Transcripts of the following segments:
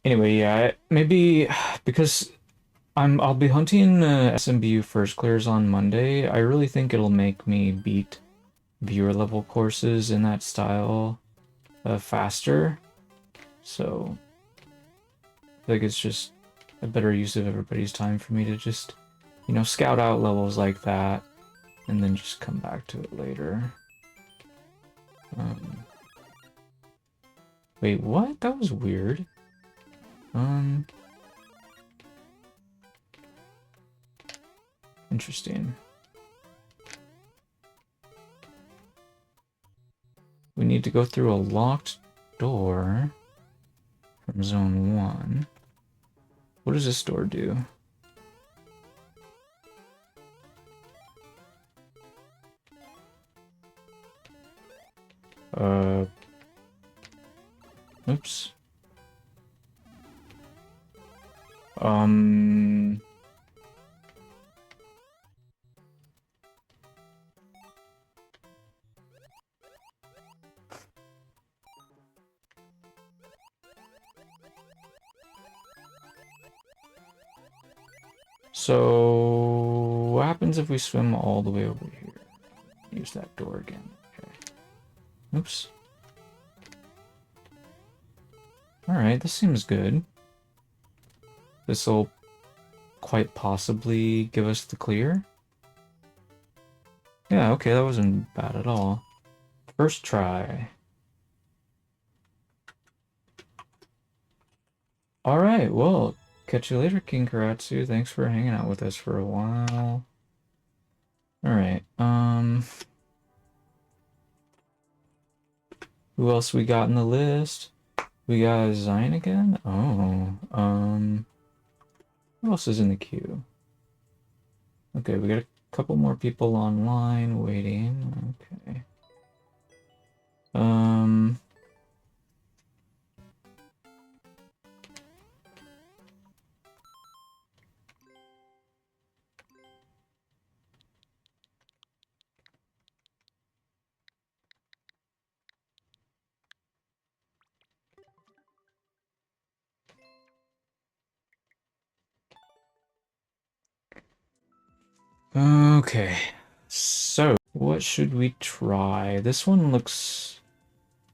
Anyway, yeah, maybe because I'll be hunting SMB first clears on Monday. I really think it'll make me beat viewer level courses in that style faster. So I think it's just a better use of everybody's time for me to just, scout out levels like that and then just come back to it later. Um, Wait, what? That was weird. Um, Interesting. We need to go through a locked door from zone 1. What does this door do? Uh, Oops. Um, so what happens if we swim all the way over here? Use that door again. Okay. Oops. Alright, this seems good. This'll quite possibly give us the clear. Yeah, okay, that wasn't bad at all. First try. Alright, well, catch you later, King Karatsu. Thanks for hanging out with us for a while. Alright, who else we got in the list? We got Zion again? Oh, who else is in the queue? Okay, we got a couple more people online waiting. Okay. Um, okay. So, what should we try? This one looks...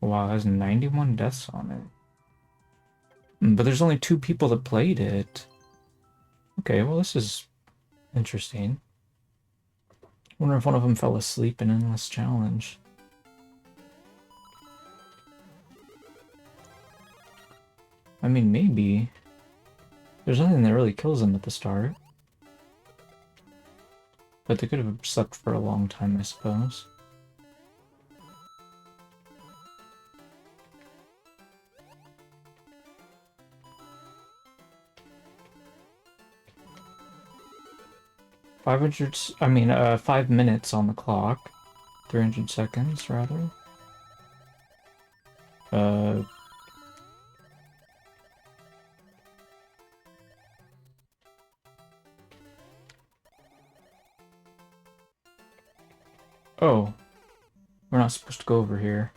Wow, it has 91 deaths on it. But there's only 2 people that played it. Okay, well, this is interesting. Wonder if one of them fell asleep in Endless Challenge. I mean, maybe. There's nothing that really kills them at the start. But they could have slept for a long time, I suppose. I mean, 5 minutes on the clock. 300 seconds, rather. Uh... Oh. We're not supposed to go over here.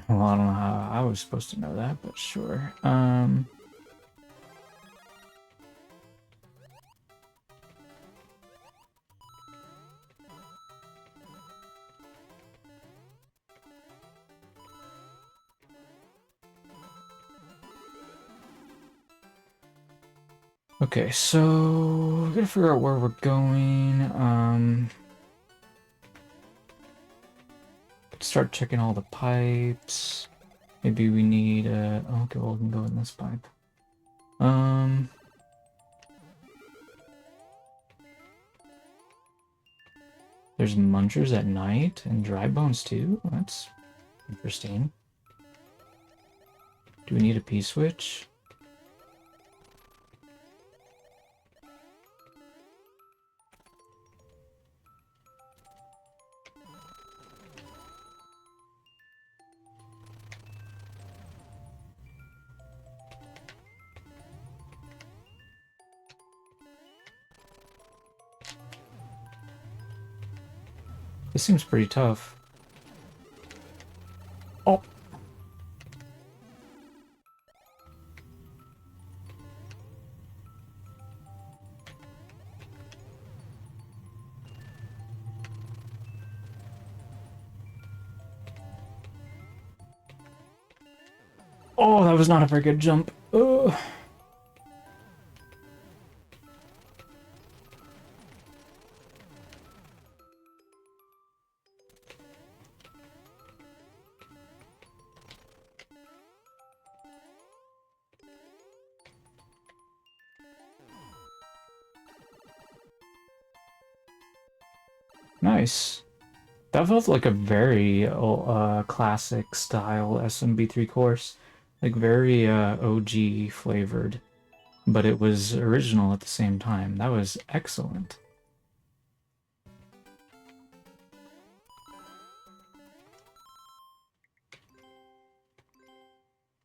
Well, I don't know how I was supposed to know that, but sure. Okay, so we gotta figure out where we're going. Start checking all the pipes. Maybe we need okay, well, we can go in this pipe. There's munchers at night and dry bones too. That's interesting. Do we need a P-switch? This seems pretty tough. Oh! Oh, that was not a very good jump. Nice. That felt like a very classic style SMB3 course. Like very OG flavored, but it was original at the same time. That was excellent.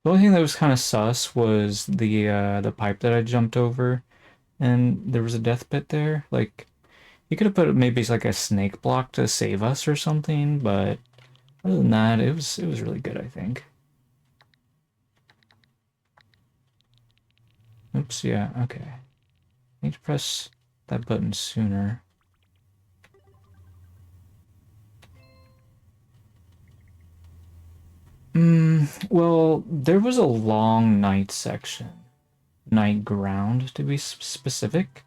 The only thing that was kind of sus was the pipe that I jumped over, and there was a death pit there. Like, you could have put maybe like a snake block to save us or something, but other than that, it was really good, I think. Oops, yeah, okay. Need to press that button sooner. Well, there was a long night section. Night ground, to be specific.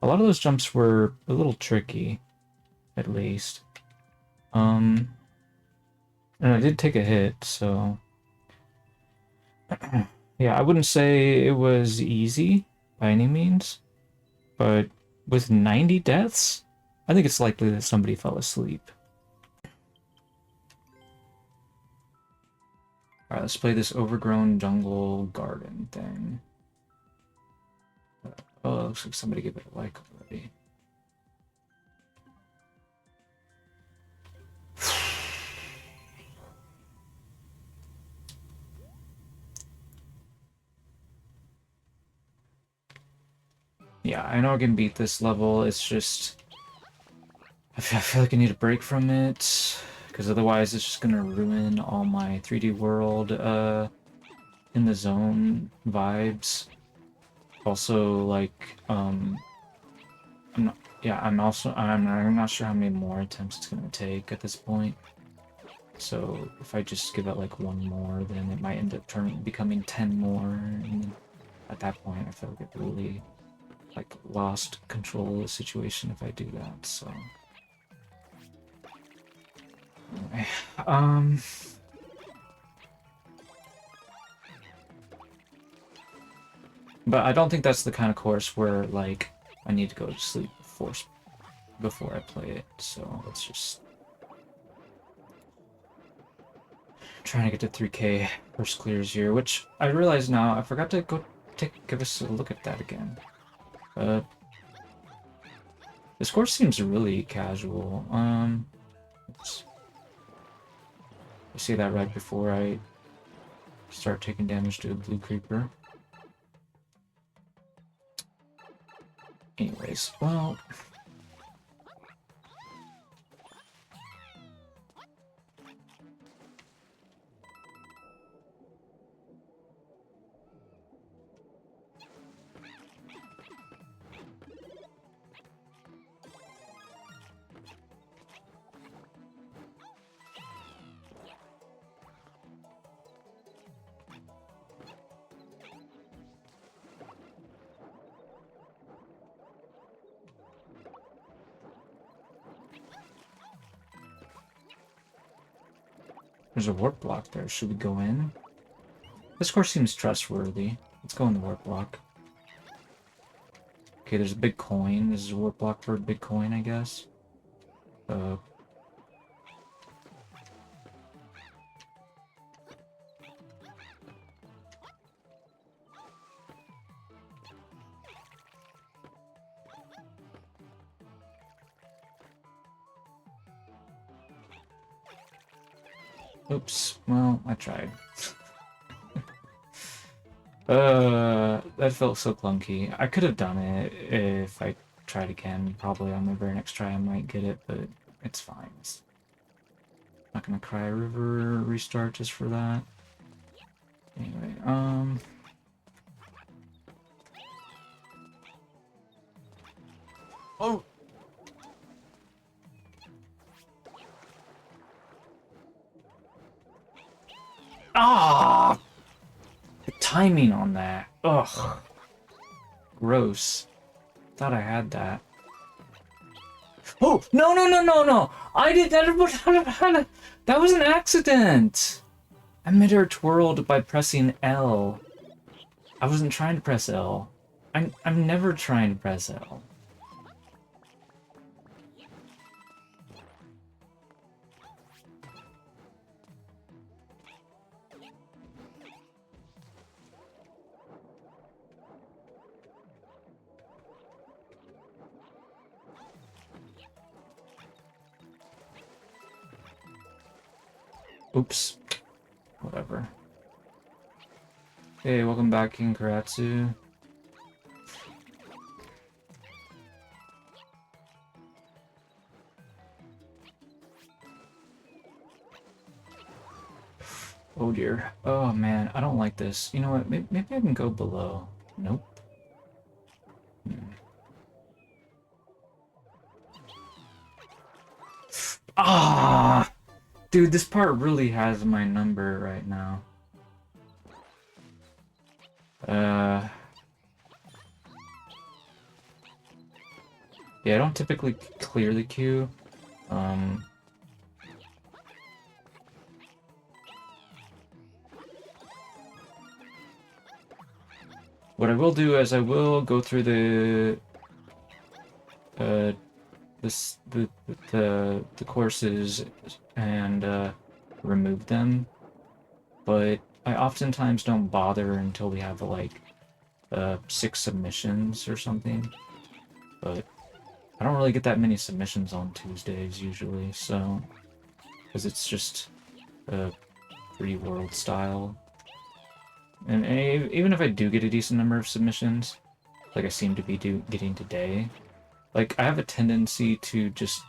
A lot of those jumps were a little tricky, at least. And I did take a hit, so... Yeah, I wouldn't say it was easy, by any means. But with 90 deaths, I think it's likely that somebody fell asleep. Alright, let's play this overgrown jungle garden thing. Oh, looks like somebody gave it a like already. Yeah, I know I can beat this level, it's just... I feel like I need a break from it, because otherwise it's just gonna ruin all my 3D world, in the zone vibes. Also, like, I'm not sure how many more attempts it's gonna take at this point. So if I just give it like one more, then it might end up becoming 10 more, and at that point I feel like I've really like lost control of the situation if I do that. So anyway, but I don't think that's the kind of course where like I need to go to sleep before I play it. So let's just trying to get to 3K first clears here, which I realize now I forgot to go give us a look at that again. This course seems really casual. Oops. I see that right before I start taking damage to a blue creeper. Anyways, well... There's a warp block there. Should we go in? This course seems trustworthy. Let's go in the warp block. Okay, there's a big coin. This is a warp block for a big coin, I guess. Oops. Well, I tried. That felt so clunky. I could have done it if I tried again. Probably on the very next try I might get it, but it's fine. It's not gonna cry a river restart just for that. Anyway, Oh! Ah! timing on that. Ugh. Gross. Thought I had that. Oh, no, no, no, no, no! I did that. That was an accident! I mid-air twirled by pressing L. I wasn't trying to press L. I'm never trying to press L. Oops. Whatever. Hey, welcome back, King Karatsu. Oh dear. Oh man, I don't like this. You know what? Maybe I can go below. Nope. Ah! Dude, this part really has my number right now. Yeah, I don't typically clear the queue. What I will do is I will go through the courses and remove them, but I oftentimes don't bother until we have like 6 submissions or something. But I don't really get that many submissions on Tuesdays usually, so because it's just a free world style. And even if I do get a decent number of submissions, like I seem to be getting today, like I have a tendency to just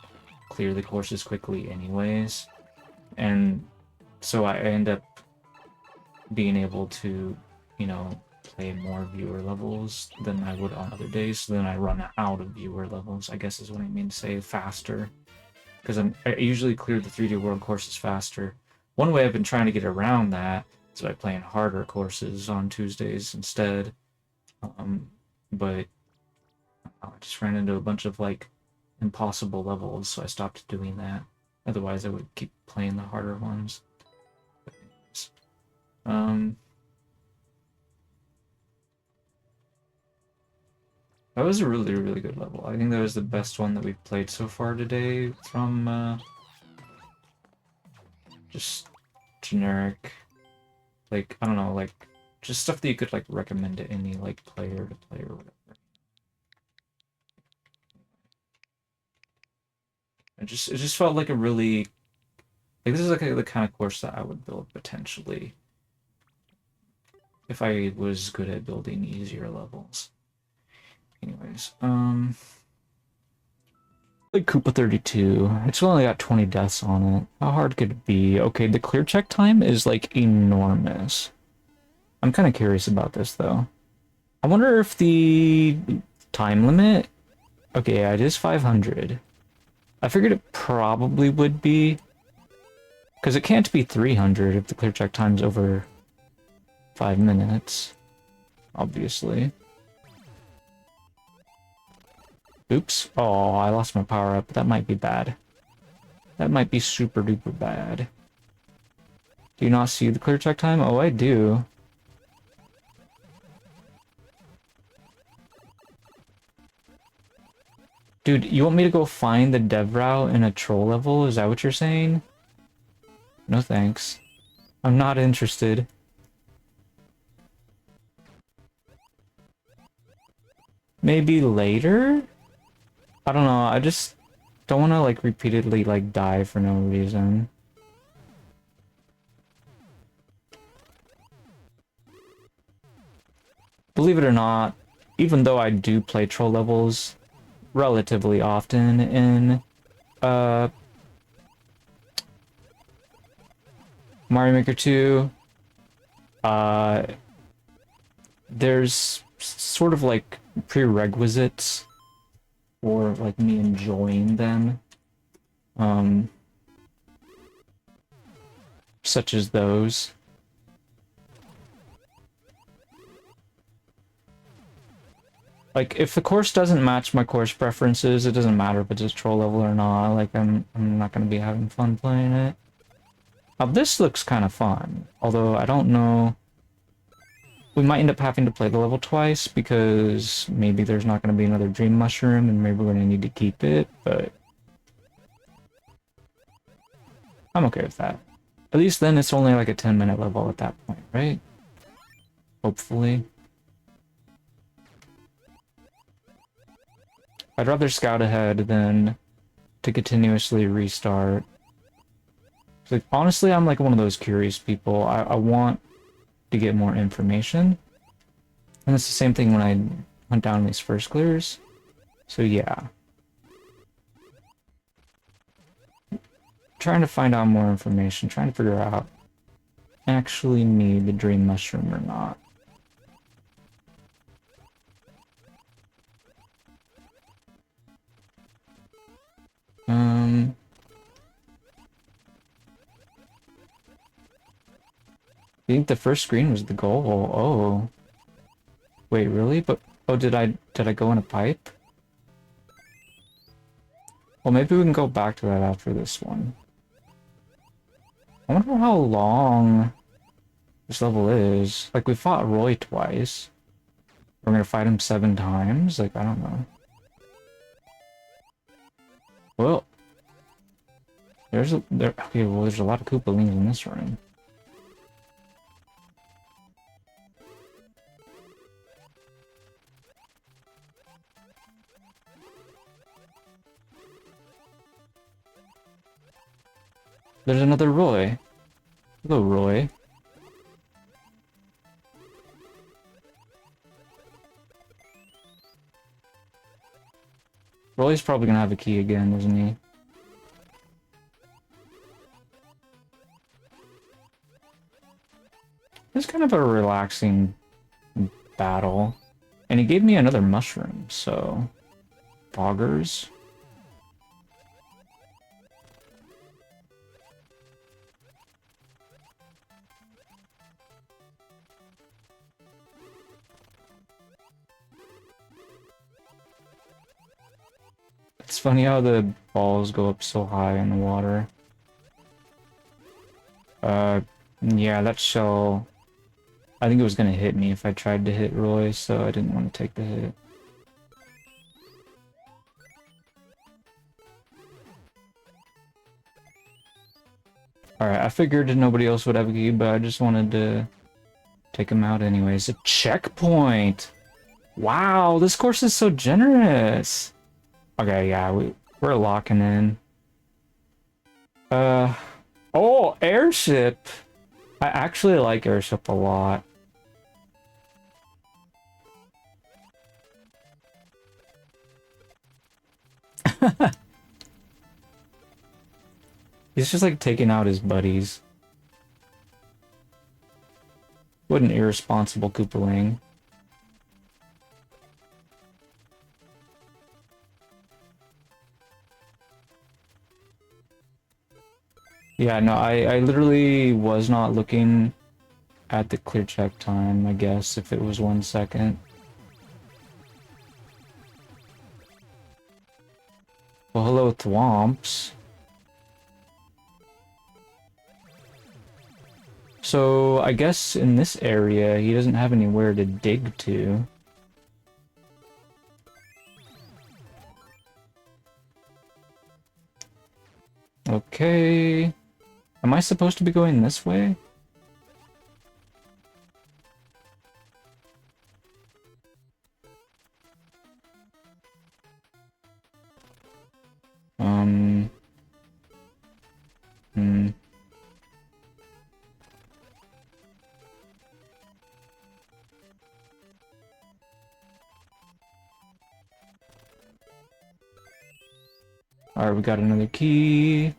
clear the courses quickly anyways, and so I end up being able to, you know, play more viewer levels than I would on other days, so then I run out of viewer levels, I guess is what I mean to say, faster. Because I usually clear the 3D World courses faster. One way I've been trying to get around that is by playing harder courses on Tuesdays instead. But I just ran into a bunch of, like, impossible levels, so I stopped doing that. Otherwise, I would keep playing the harder ones. That was a really, really good level. I think that was the best one that we've played so far today from, just generic, like, I don't know, like, just stuff that you could, like, recommend to any, like, player to play or whatever. It just felt like a really, like, this is like the kind of course that I would build potentially if I was good at building easier levels. Anyways, like KOOPA 32, it's only got 20 deaths on it. How hard could it be? Okay, the clear check time is, like, enormous. I'm kind of curious about this, though. I wonder if the time limit... Okay, yeah, it is 500. I figured it probably would be, because it can't be 300 if the clear check time's over 5 minutes, obviously. Oops. Oh, I lost my power-up. That might be bad. That might be super duper bad. Do you not see the clear check time? Oh, I do. Dude, you want me to go find the dev route in a troll level? Is that what you're saying? No thanks. I'm not interested. Maybe later? I don't know, I just don't want to, like, repeatedly, like, die for no reason. Believe it or not, even though I do play troll levels relatively often in, Mario Maker 2, there's sort of, like, prerequisites for, like, me enjoying them, such as those. Like, if the course doesn't match my course preferences, it doesn't matter if it's a troll level or not. Like, I'm not gonna be having fun playing it. Now, this looks kind of fun. Although, I don't know... We might end up having to play the level twice, because maybe there's not gonna be another dream mushroom, and maybe we're gonna need to keep it, but... I'm okay with that. At least then it's only like a 10-minute level at that point, right? Hopefully. I'd rather scout ahead than to continuously restart. Like, honestly, I'm like one of those curious people. I want to get more information. And it's the same thing when I went down these first clears. So yeah. Trying to find out more information, trying to figure out actually need the dream mushroom or not. I think the first screen was the goal. Oh. Wait, really? But oh, did I go in a pipe? Well, maybe we can go back to that after this one. I wonder how long this level is. Like, we fought Roy twice. We're gonna fight him 7 times? Like, I don't know. Well, okay, well, there's a lot of Koopalings in this room. There's another Roy. Hello, Roy. Roy's probably gonna have a key again, isn't he? It's kind of a relaxing battle. And he gave me another mushroom, so... Boggers. It's funny how the balls go up so high in the water. Yeah, that shell... I think it was gonna hit me if I tried to hit Roy, so I didn't want to take the hit. Alright, I figured nobody else would have a key, but I just wanted to take him out anyways. A checkpoint! Wow, this course is so generous! Okay, yeah, we're locking in. Oh, Airship! I actually like Airship a lot. He's just like taking out his buddies. What an irresponsible Koopaling. Yeah, no, I literally was not looking at the clear check time, I guess, if it was 1 second. Well, hello, Thwomps. So, I guess in this area, he doesn't have anywhere to dig to. Okay. Am I supposed to be going this way? Alright, we got another key.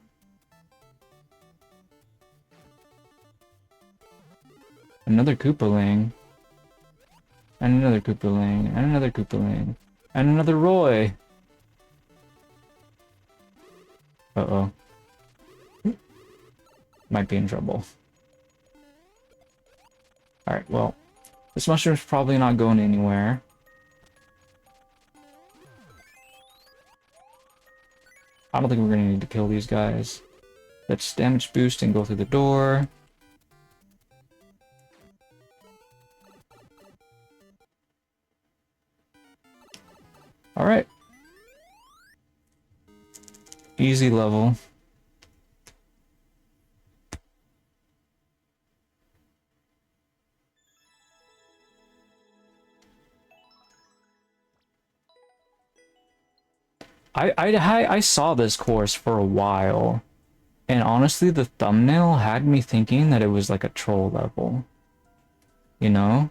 Another Koopaling. And another Koopaling. And another Koopaling. And another Roy. Uh-oh. Might be in trouble. Alright, well. This mushroom's probably not going anywhere. I don't think we're gonna need to kill these guys. Let's damage boost and go through the door. Alright. Easy level. I saw this course for a while, and honestly the thumbnail had me thinking that it was like a troll level. You know?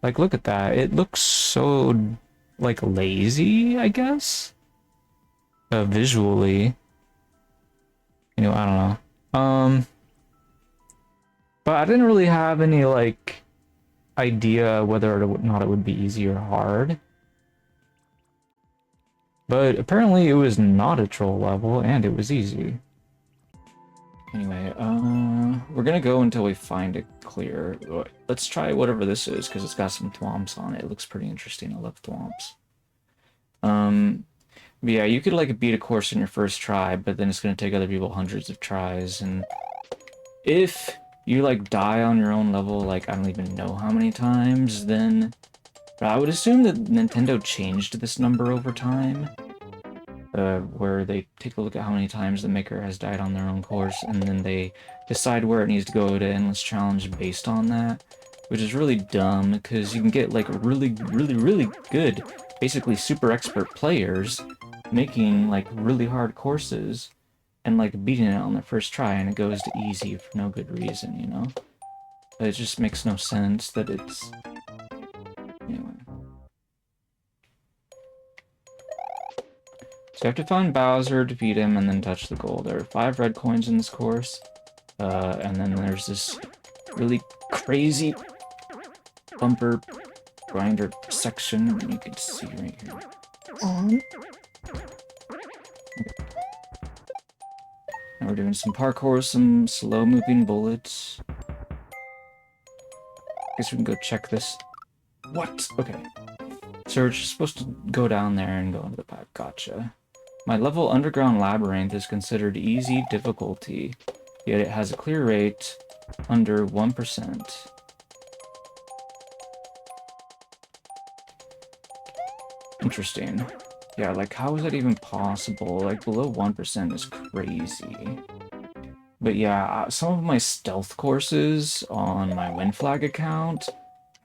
Like, look at that. It looks so, like, lazy, I guess? Visually. You know, I don't know. But I didn't really have any, like, idea whether or not it would be easy or hard. But apparently it was not a troll level, and it was easy. Anyway, we're gonna go until we find it clear. Let's try whatever this is, because it's got some thwomps on it. It looks pretty interesting. I love thwomps. But yeah, you could, like, beat a course in your first try, but then it's gonna take other people hundreds of tries, and if you, like, die on your own level, like, I don't even know how many times, then I would assume that Nintendo changed this number over time. Where they take a look at how many times the maker has died on their own course, and then they decide where it needs to go to Endless Challenge based on that, which is really dumb, because you can get, like, really good, basically super expert players making, like, really hard courses, and, like, beating it on their first try, and it goes to easy for no good reason, you know? It just makes no sense that it's... Anyway. So you have to find Bowser, defeat him, and then touch the goal. There are 5 red coins in this course. And then there's this really crazy bumper grinder section you can see right here. Now we're doing some parkour, some slow-moving bullets. Guess we can go check this. What? Okay. So we're just supposed to go down there and go into the pipe. Gotcha. My level Underground Labyrinth is considered easy difficulty, yet it has a clear rate under 1%. Interesting. Yeah, like, how is that even possible? Like, below 1% is crazy. But yeah, some of my stealth courses on my Win Flag account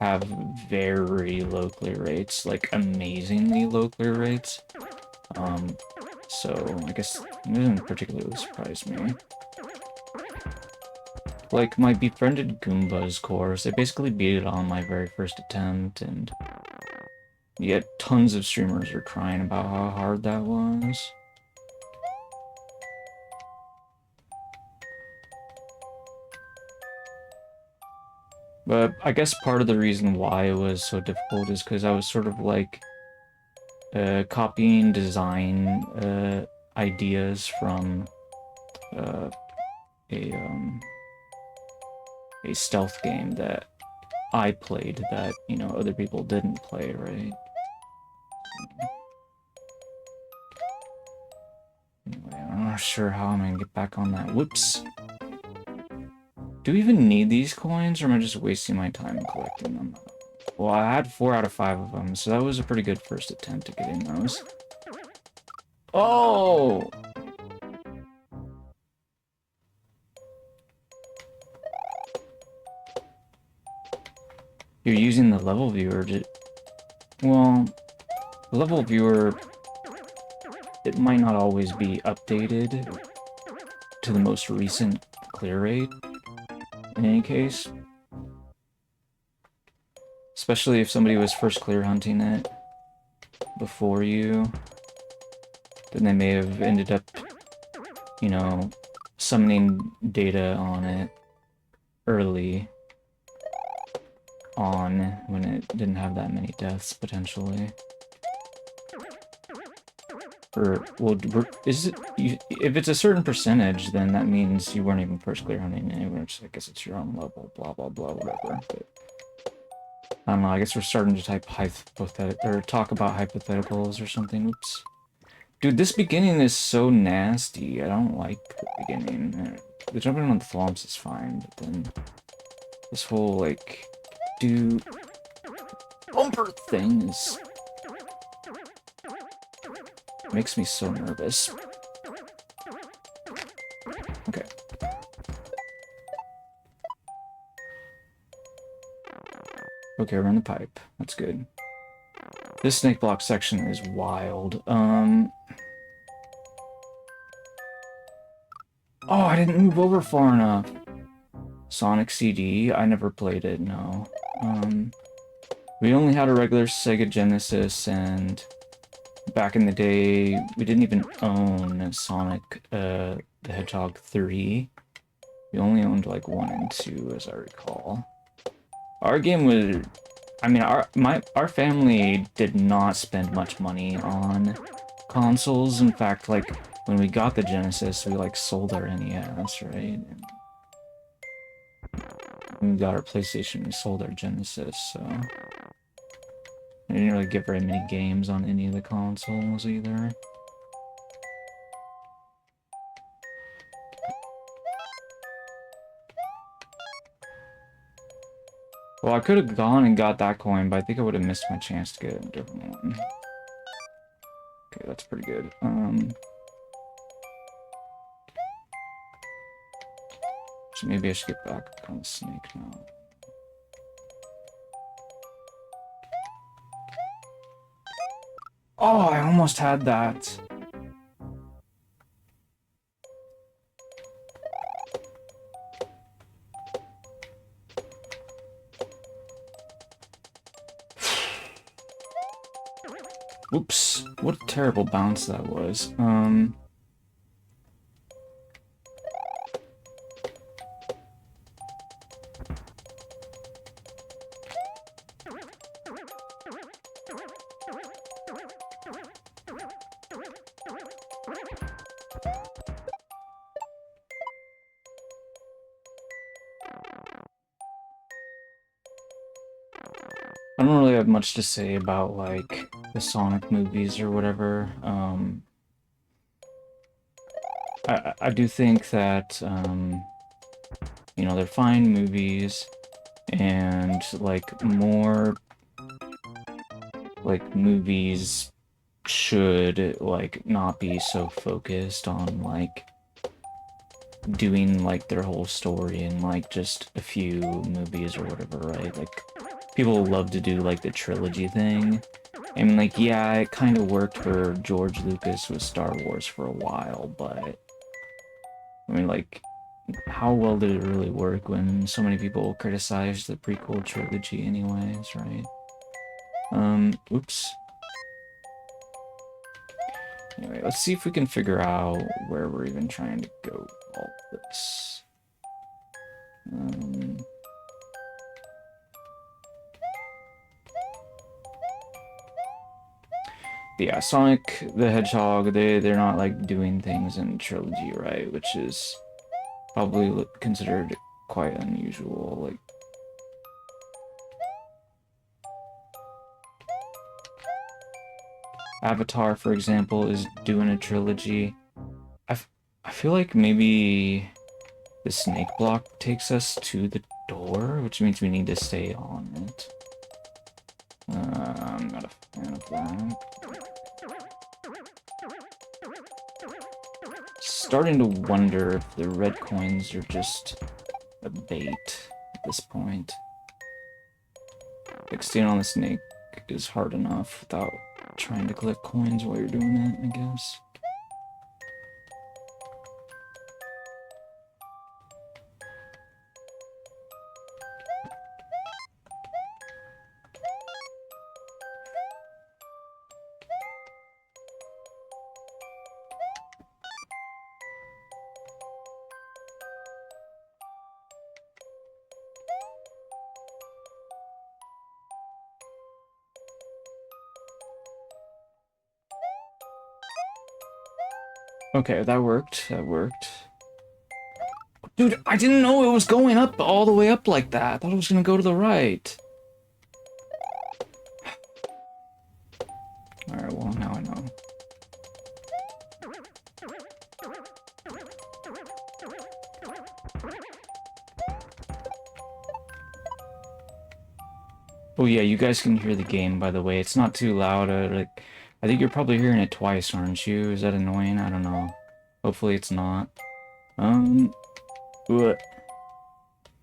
have very low clear rates, like, amazingly low clear rates. So I guess it doesn't particularly surprise me. Like, my Befriended Goombas course, I basically beat it on my very first attempt, and yet tons of streamers are crying about how hard that was. But I guess part of the reason why it was so difficult is because I was sort of like copying design ideas from a stealth game that I played that, you know, other people didn't play, right? Anyway, I'm not sure how I'm gonna get back on that. Whoops. Do we even need these coins, or am I just wasting my time collecting them? Well, I had 4 out of 5 of them, so that was a pretty good first attempt at getting those. Oh! You're using the level viewer to... Well, the level viewer... It might not always be updated to the most recent clear rate, in any case. Especially if somebody was first clear hunting it before you, then they may have ended up, you know, summoning data on it early on when it didn't have that many deaths, potentially. Or, well, is it, if it's a certain percentage, then that means you weren't even first clear hunting anywhere, so I guess it's your own level, blah, blah, blah, whatever. But I don't know, I guess we're starting to type or talk about hypotheticals or something. Oops. Dude, this beginning is so nasty. I don't like the beginning. The jumping on the thwomps is fine, but then this whole, like, do bumper thing is... makes me so nervous. Okay. Okay, we're in the pipe. That's good. This snake block section is wild. Oh, I didn't move over far enough. Sonic CD, I never played it, no. We only had a regular Sega Genesis, and back in the day, we didn't even own Sonic the Hedgehog 3. We only owned like 1 and 2, as I recall. Our game was... I mean, our family did not spend much money on consoles. In fact, like, when we got the Genesis, we, like, sold our NES, right? And when we got our PlayStation, we sold our Genesis, so... I didn't really get very many games on any of the consoles, either. Well, I could have gone and got that coin, but I think I would have missed my chance to get a different one. Okay, that's pretty good. So maybe I should get back on the snake now. Oh, I almost had that. Whoops. What a terrible bounce that was. I don't really have much to say about, like, the Sonic movies or whatever. I do think that, you know, they're fine movies, and, like, more, like, movies should, like, not be so focused on, like, doing, like, their whole story in, like, just a few movies or whatever, right? Like, people love to do, like, the trilogy thing. I mean, like, yeah, it kind of worked for George Lucas with Star Wars for a while, but... I mean, like, how well did it really work when so many people criticized the prequel trilogy anyways, right? Oops. Anyway, let's see if we can figure out where we're even trying to go with all this. But yeah, Sonic the Hedgehog, they're not, like, doing things in trilogy, right? Which is probably considered quite unusual, like... Avatar, for example, is doing a trilogy. I feel like maybe the snake block takes us to the door, which means we need to stay on it. I'm not a fan of that. Starting to wonder if the red coins are just a bait at this point. Like, staying on the snake is hard enough without trying to collect coins while you're doing it, I guess. Okay, that worked. That worked. Dude, I didn't know it was going up all the way up like that. I thought it was gonna go to the right. Alright, well, now I know. Oh yeah, you guys can hear the game, by the way. It's not too loud. Like, I think you're probably hearing it twice, aren't you? Is that annoying? I don't know. Hopefully it's not. What?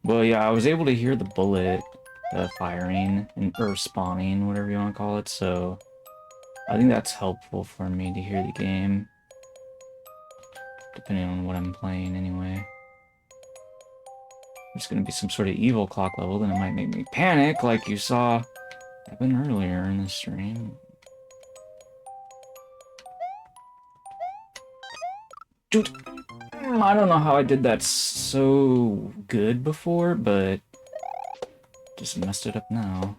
Well, yeah, I was able to hear the bullet firing or spawning, whatever you want to call it. So I think that's helpful for me to hear the game, depending on what I'm playing anyway. There's going to be some sort of evil clock level, then it might make me panic, like you saw happen earlier in the stream. Dude, I don't know how I did that so good before, but just messed it up now.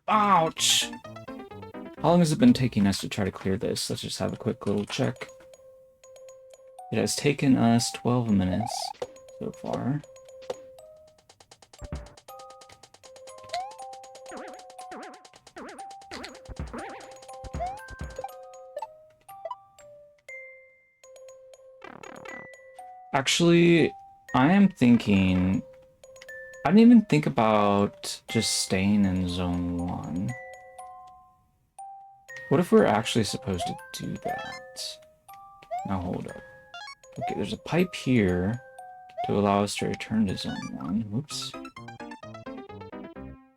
Ouch! How long has it been taking us to try to clear this? Let's just have a quick little check. It has taken us 12 minutes so far. Actually, I am thinking... I didn't even think about just staying in Zone 1. What if we're actually supposed to do that? Now hold up. Okay, there's a pipe here to allow us to return to Zone 1. Whoops.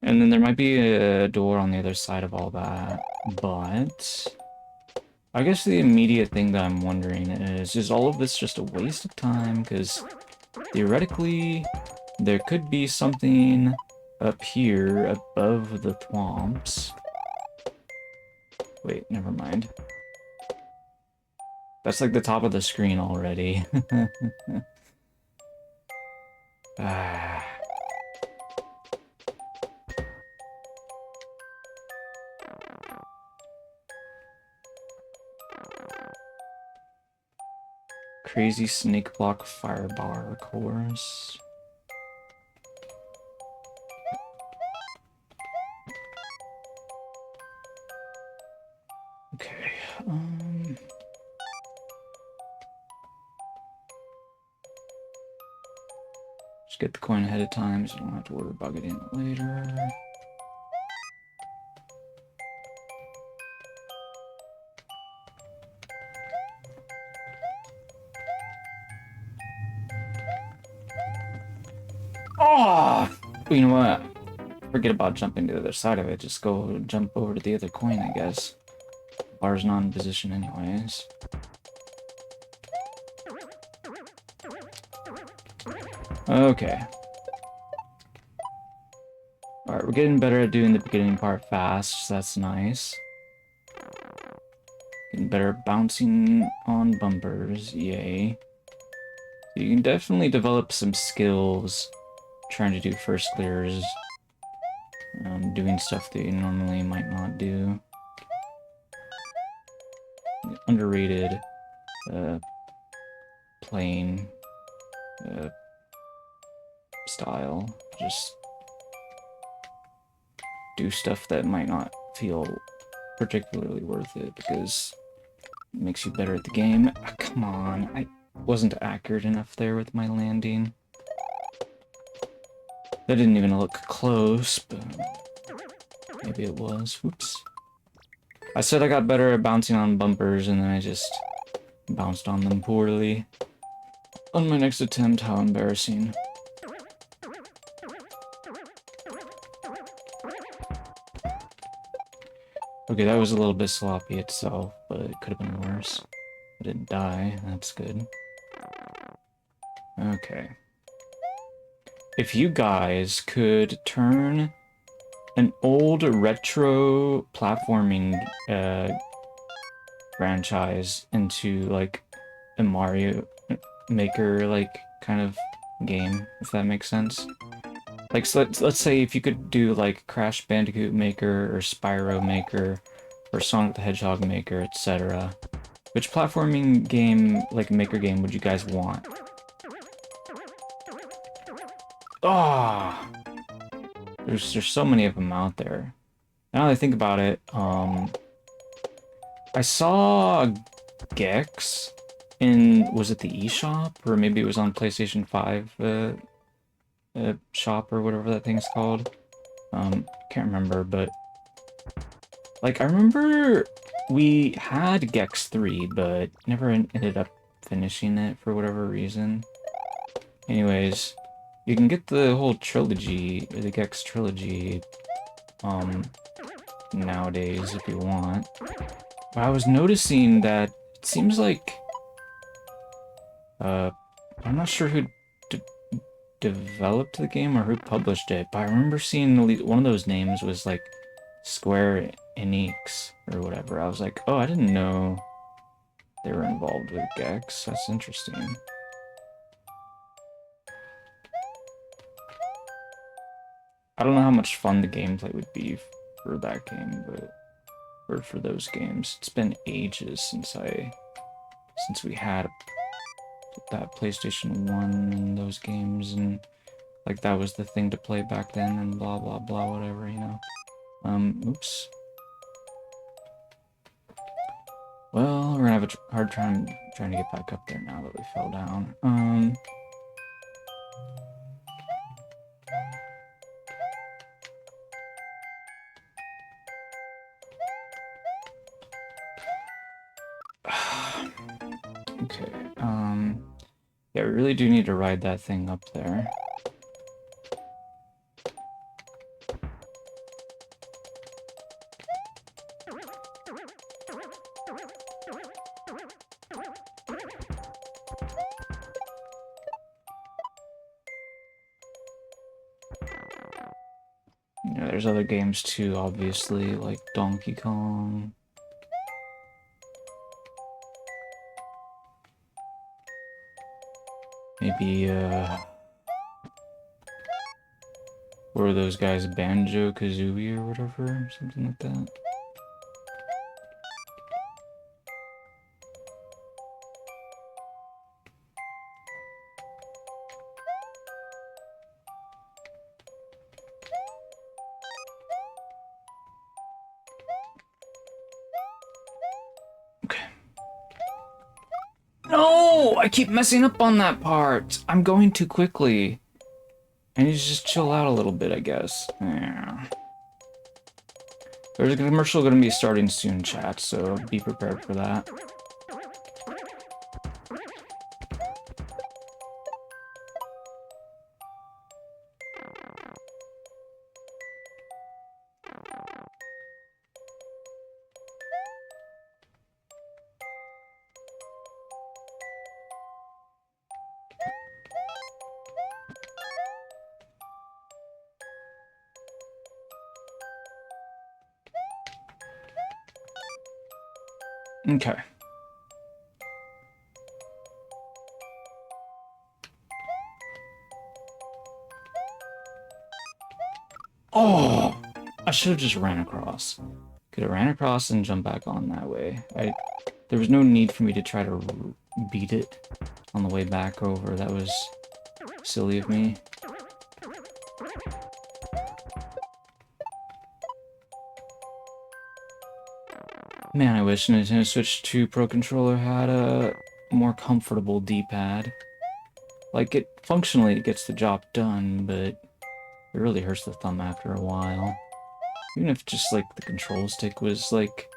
And then there might be a door on the other side of all that, but... I guess the immediate thing that I'm wondering is all of this just a waste of time? Because theoretically, there could be something up here above the thwomps. Wait, never mind. That's like the top of the screen already. Ah. Crazy snake block firebar course. Okay, just get the coin ahead of time so you don't have to worry about getting it later. Oh! You know what? Forget about jumping to the other side of it. Just go jump over to the other coin, I guess. Bar's not in position anyways. Okay. Alright, we're getting better at doing the beginning part fast, so that's nice. Getting better at bouncing on bumpers, yay. You can definitely develop some skills trying to do first clears. Doing stuff that you normally might not do. Underrated playing style. Just do stuff that might not feel particularly worth it because it makes you better at the game. Oh, come on, I wasn't accurate enough there with my landing. That didn't even look close, but maybe it was. Whoops. I said I got better at bouncing on bumpers, and then I just bounced on them poorly. On my next attempt, how embarrassing. Okay, that was a little bit sloppy itself, but it could have been worse. I didn't die, that's good. Okay. If you guys could turn an old retro platforming franchise into like a Mario Maker like kind of game, if that makes sense. Like, so let's say if you could do like Crash Bandicoot Maker or Spyro Maker or Sonic the Hedgehog Maker, etc. Which platforming game, like maker game, would you guys want? Ah, there's so many of them out there. Now that I think about it, I saw Gex in, was it the eShop? Or maybe it was on PlayStation 5 shop or whatever that thing's called. Can't remember, but like I remember we had Gex 3, but never ended up finishing it for whatever reason. Anyways, you can get the whole trilogy, the Gex trilogy, nowadays if you want. But I was noticing that it seems like, I'm not sure who developed the game or who published it, but I remember seeing at least one of those names was like Square Enix or whatever. I was like, oh, I didn't know they were involved with Gex. That's interesting. I don't know how much fun the gameplay would be for that game, but or for those games. It's been ages since we had that PlayStation 1 and those games, and like that was the thing to play back then and blah blah blah whatever, you know. Oops. Well, we're gonna have a hard time trying to get back up there now that we fell down. Okay, yeah, we really do need to ride that thing up there. You know, there's other games too, obviously, like Donkey Kong. Maybe, what were those guys, Banjo-Kazooie or whatever? Something like that. Okay. No! I keep messing up on that part! I'm going too quickly. I need to just chill out a little bit, I guess. Yeah. There's a commercial going to be starting soon, chat, so be prepared for that. Okay. Oh! I should have just ran across. Could have ran across and jumped back on that way. There was no need for me to try to beat it on the way back over. That was silly of me. Man, I wish Nintendo Switch 2 Pro Controller had a more comfortable D-pad. Like, functionally it gets the job done, but it really hurts the thumb after a while. Even if just, like, the control stick was, like,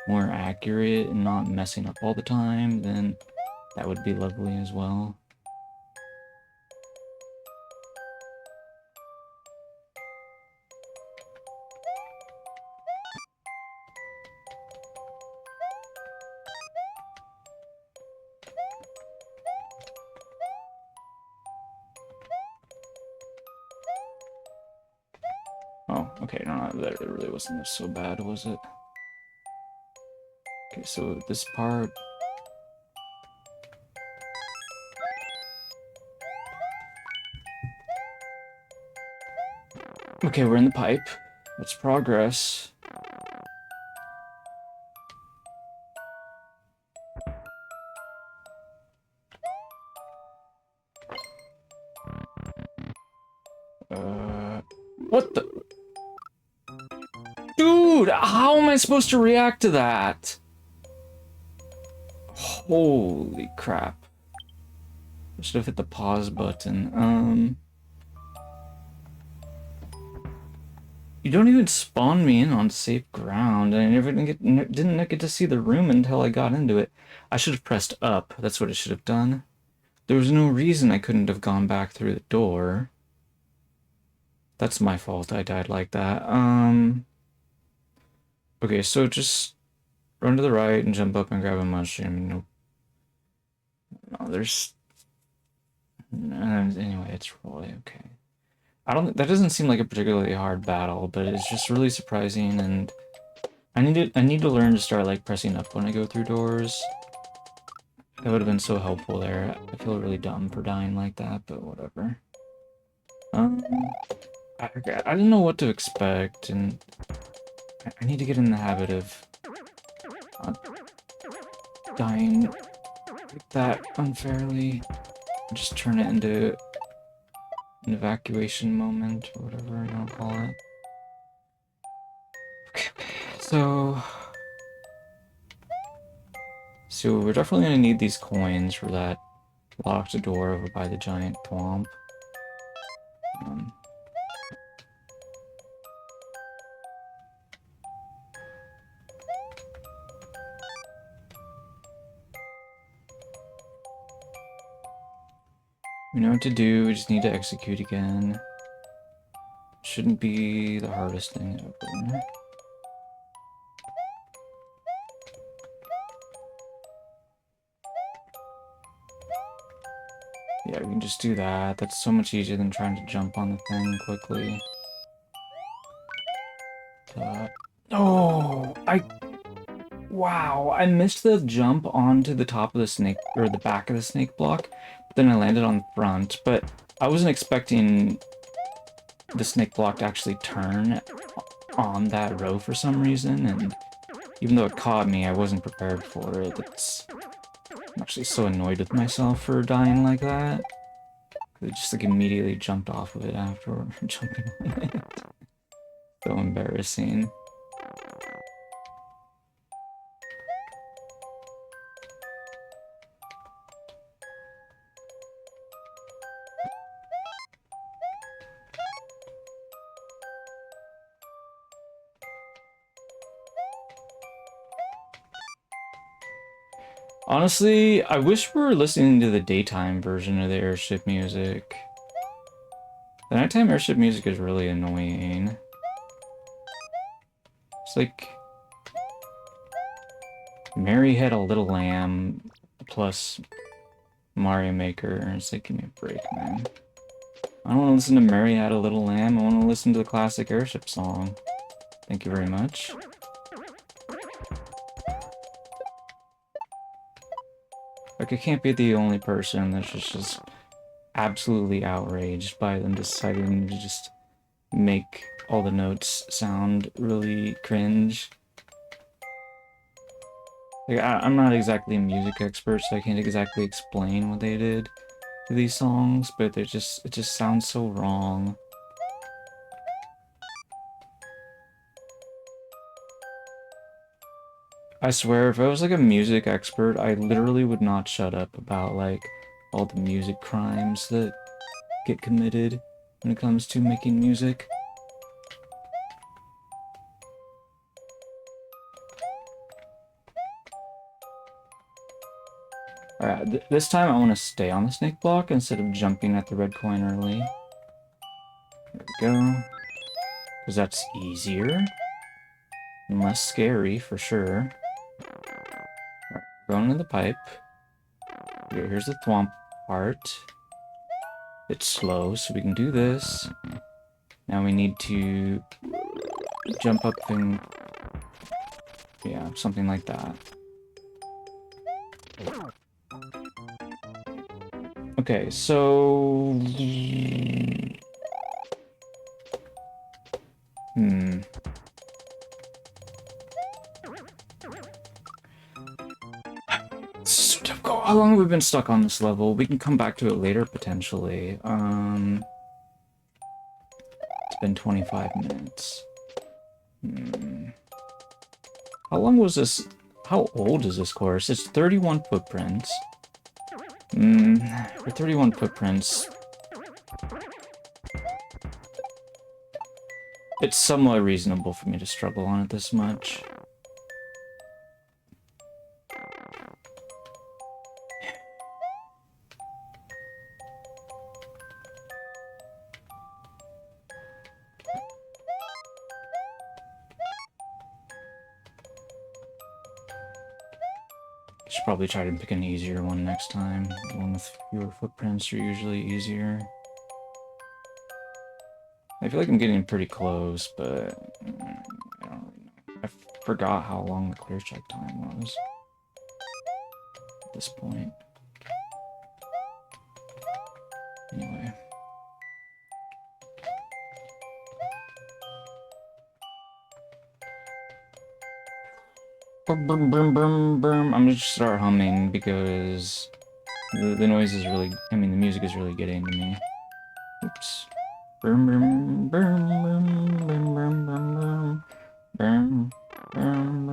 more accurate and not messing up all the time, then that would be lovely as well. Oh, okay, no, that really wasn't so bad, was it? Okay, so this part... Okay, we're in the pipe. Let's progress. What the... Dude, how am I supposed to react to that? Holy crap. I should have hit the pause button. You don't even spawn me in on safe ground, and I didn't get to see the room until I got into it. I should have pressed up. That's what I should have done. There was no reason I couldn't have gone back through the door. That's my fault I died like that. Okay, so just run to the right and jump up and grab a mushroom. Nope. No, there's... anyway, it's really okay. That doesn't seem like a particularly hard battle, but it's just really surprising, and I need to learn to start, like, pressing up when I go through doors. That would have been so helpful there. I feel really dumb for dying like that, but whatever. I didn't know what to expect, and I need to get in the habit of dying like that unfairly. Just turn it into an evacuation moment, or whatever you want to call it. Okay, so we're definitely going to need these coins for that locked door over by the giant thwomp. We know what to do, we just need to execute again. Shouldn't be the hardest thing ever. Yeah, we can just do that. That's so much easier than trying to jump on the thing quickly. Oh, wow, I missed the jump onto the top of the snake, or the back of the snake block, but then I landed on the front, but I wasn't expecting the snake block to actually turn on that row for some reason, and even though it caught me, I wasn't prepared for it. I'm actually so annoyed with myself for dying like that. I just like immediately jumped off of it after jumping on it. So embarrassing. Honestly, I wish we were listening to the daytime version of the Airship music. The nighttime Airship music is really annoying. It's like Mary Had a Little Lamb plus Mario Maker. It's like, give me a break, man. I don't want to listen to Mary Had a Little Lamb. I want to listen to the classic Airship song. Thank you very much. Like, I can't be the only person that's just absolutely outraged by them deciding to just make all the notes sound really cringe. Like, I'm not exactly a music expert, so I can't exactly explain what they did to these songs, but it just sounds so wrong. I swear, if I was like a music expert, I literally would not shut up about like all the music crimes that get committed when it comes to making music. Alright, this time I want to stay on the snake block instead of jumping at the red coin early. There we go. Because that's easier. And less scary, for sure. Alright, going in the pipe. Here's the thwomp part. It's slow, so we can do this. Now we need to jump up and... yeah, something like that. Okay, so... So difficult. How long have we been stuck on this level? We can come back to it later, potentially. It's been 25 minutes. How long was this... How old is this course? It's 31 footprints. For 31 footprints, it's somewhat reasonable for me to struggle on it this much. Should probably try to pick an easier one next time. One with fewer footprints are usually easier. I feel like I'm getting pretty close, but I don't really know. I forgot how long the clear check time was at this point. Anyway. Boom, boom, boom, boom, boom. I'm gonna just start humming because the noise is really, I mean, the music is really getting to me. Oops. Boom, boom, boom, boom, boom, boom, boom, boom, boom, boom,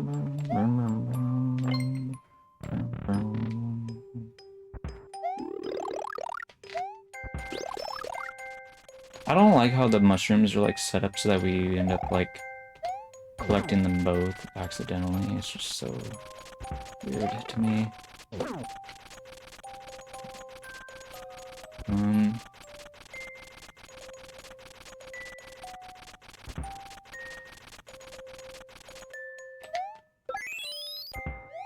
boom, boom, boom, boom. I don't like how the mushrooms are like set up so that we end up like collecting them both accidentally. It's just so weird to me.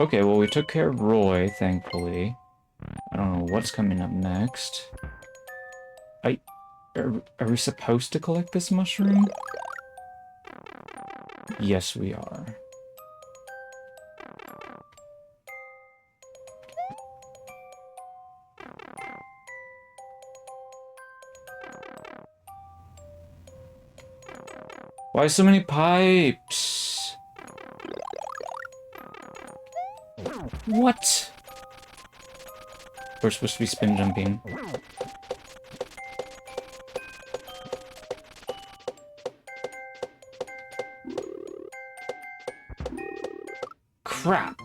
Okay, well we took care of Roy, thankfully. I don't know what's coming up next. Are we supposed to collect this mushroom? Yes, we are. Why so many pipes? What? We're supposed to be spin jumping. Crap.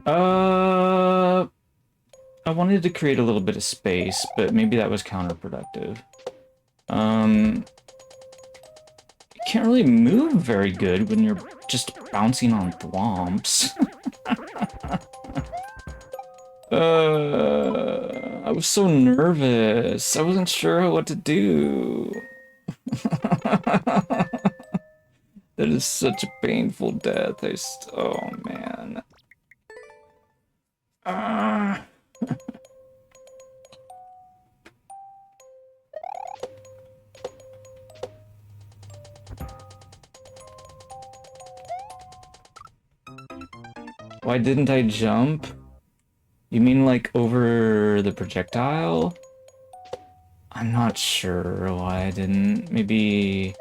I wanted to create a little bit of space, but maybe that was counterproductive. You can't really move very good when you're just bouncing on thwomps. I was so nervous. I wasn't sure what to do. That is such a painful death. Oh man. Why didn't I jump? You mean like over the projectile? I'm not sure why I didn't. Maybe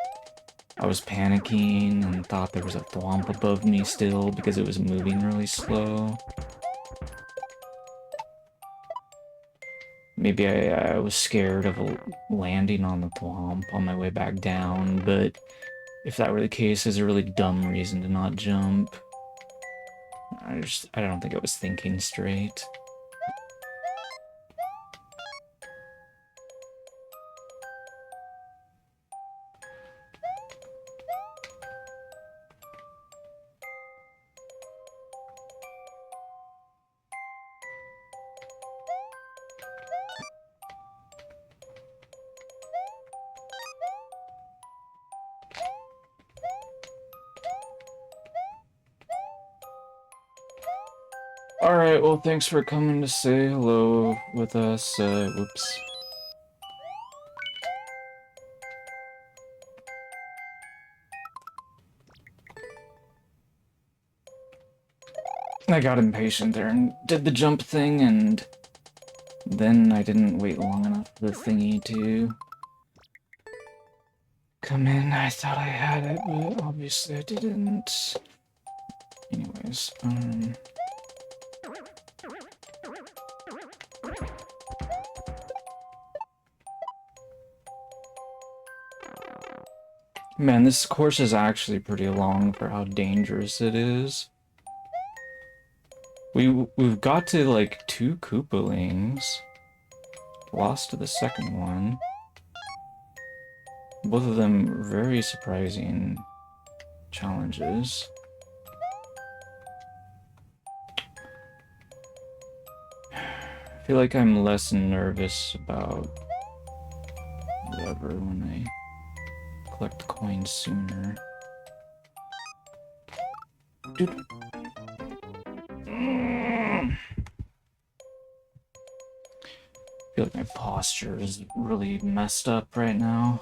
I was panicking and thought there was a thwomp above me still because it was moving really slow. Maybe I was scared of landing on the thwomp on my way back down, but if that were the case, there's a really dumb reason to not jump. I don't think I was thinking straight. Alright, well, thanks for coming to say hello with us. Whoops. I got impatient there and did the jump thing, and then I didn't wait long enough for the thingy to come in. I thought I had it, but obviously I didn't. Anyways, man, this course is actually pretty long for how dangerous it is. We've got to like 2 Koopalings. Lost to the second one. Both of them very surprising challenges. I feel like I'm less nervous about whatever when I collect the coins sooner. Dude. I feel like my posture is really messed up right now.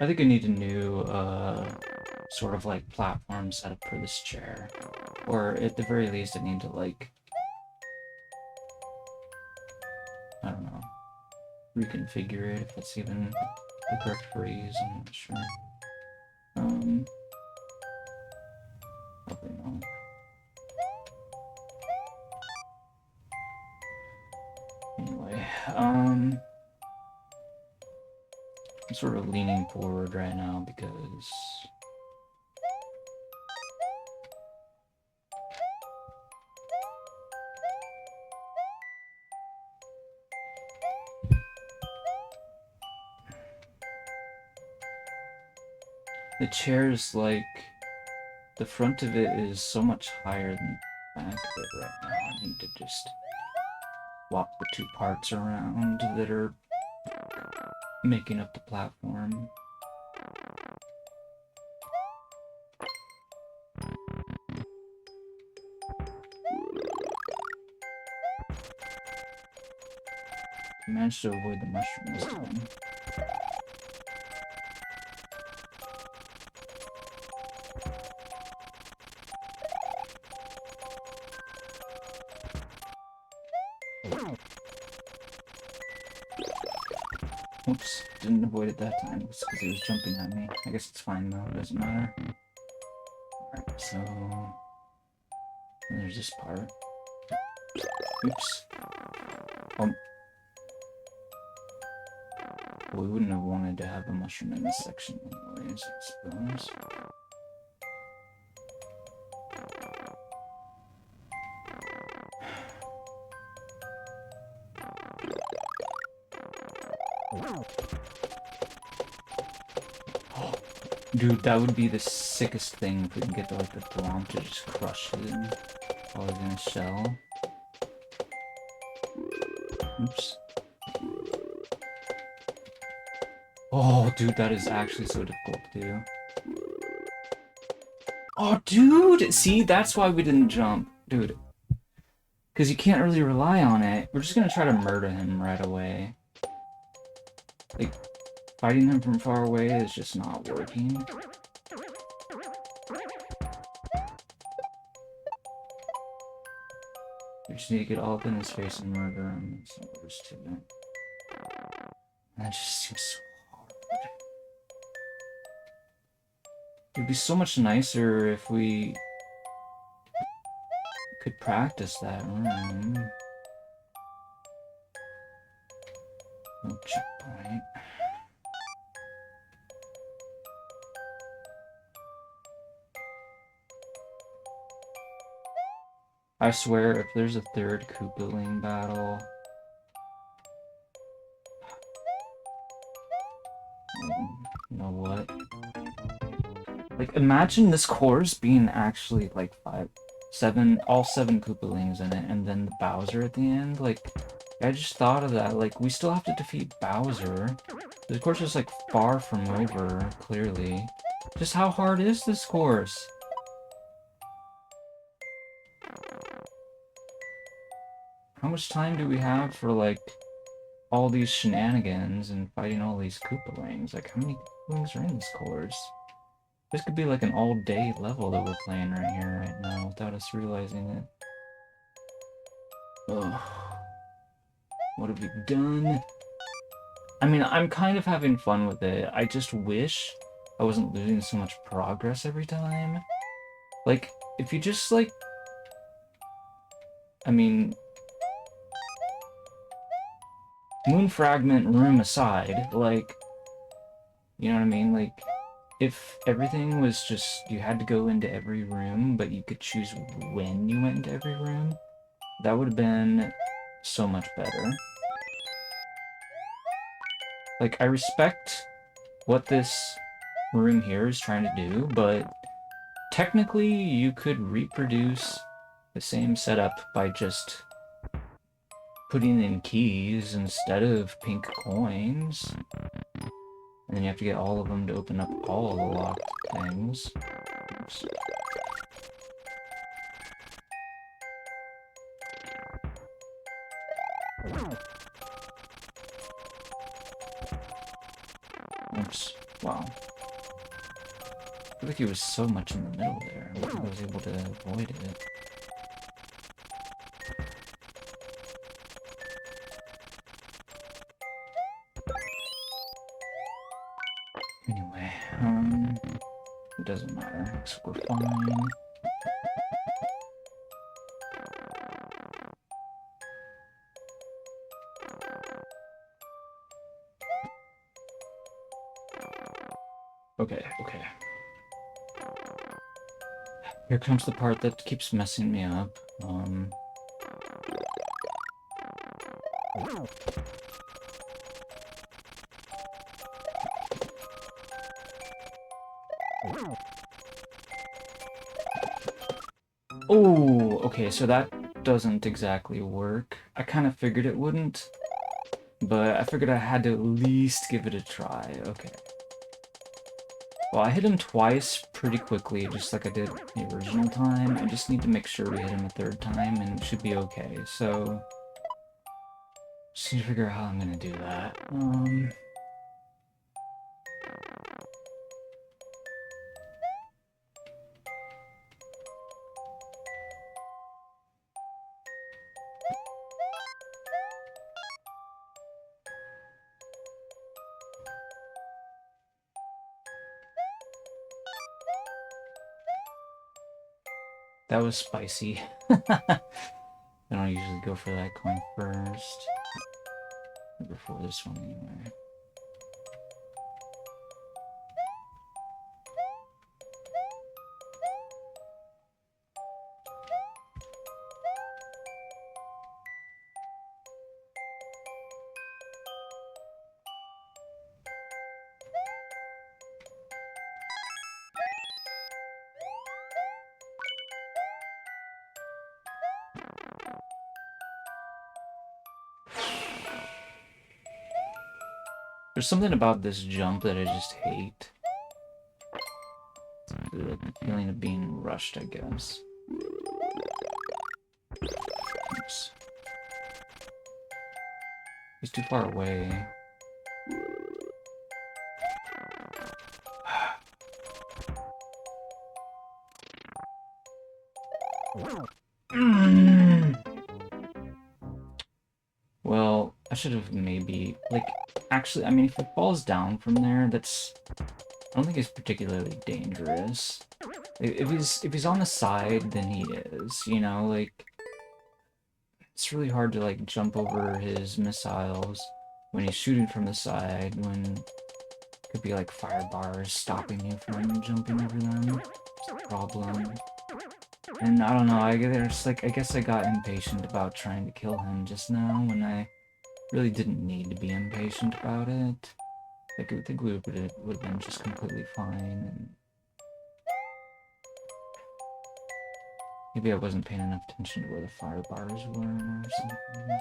I think I need a new, sort of like platform setup for this chair. Or at the very least, I need to like, I don't know, reconfigure it if it's even the correct phrase, I'm not sure. Probably not. Anyway, I'm sort of leaning forward right now because the chair is like, the front of it is so much higher than the back of it right now. I need to just swap the 2 parts around that are making up the platform. I managed to avoid the mushroom this time. Oops, didn't avoid it that time. It's because he was jumping at me. I guess it's fine though, it doesn't matter. Alright, so there's this part. Oops. We wouldn't have wanted to have a mushroom in this section anyways, I suppose. Dude, that would be the sickest thing if we can get like the Thwomp to just crush it while he's in a shell. Oops. Oh, dude, that is actually so difficult to do. Oh, dude! See, that's why we didn't jump. Dude. Because you can't really rely on it. We're just gonna try to murder him right away. Like, fighting him from far away is just not working. We just need to get all up in his face and murder him. That's all there is to it. That just seems so hard. It'd be so much nicer if we could practice that room. No checkpoint. I swear, if there's a 3rd Koopaling battle... You know what? Like, imagine this course being actually, like, all 7 Koopalings in it, and then the Bowser at the end. Like, I just thought of that. Like, we still have to defeat Bowser. This course is, like, far from over, clearly. Just how hard is this course? How much time do we have for, like, all these shenanigans and fighting all these Koopalings? Like, how many Koopalings are in this course? This could be like an all-day level that we're playing right here, right now, without us realizing it. Ugh. What have we done? I mean, I'm kind of having fun with it. I just wish I wasn't losing so much progress every time. Like, if you just, like... I mean, moon fragment room aside, like, you know what I mean? Like, if everything was just, you had to go into every room, but you could choose when you went into every room, that would have been so much better. Like, I respect what this room here is trying to do, but technically you could reproduce the same setup by just putting in keys instead of pink coins. And then you have to get all of them to open up all the locked things. Oops. Oops. Wow. I feel like he was so much in the middle there. I was able to avoid it. Anyway, it doesn't matter. Looks like we're fine. Okay, okay. Here comes the part that keeps messing me up. Oh, okay, so that doesn't exactly work. I kind of figured it wouldn't, but I figured I had to at least give it a try. Okay. Well, I hit him twice pretty quickly, just like I did the original time. I just need to make sure we hit him a third time, and it should be okay. So, just need to figure out how I'm gonna do that. That was spicy. I don't usually go for that coin first. Before this one, anyway. There's something about this jump that I just hate. The feeling of being rushed, I guess. Oops. He's too far away. Well, I should have maybe, like, actually, I mean, if it falls down from there, that's, I don't think it's particularly dangerous. If he's on the side, then he is, you know, like, it's really hard to, like, jump over his missiles when he's shooting from the side, when it could be, like, fire bars stopping you from jumping over them. It's a problem. And I don't know, I guess I got impatient about trying to kill him just now when I really didn't need to be impatient about it. Like, I think we would have been just completely fine, and maybe I wasn't paying enough attention to where the fire bars were or something.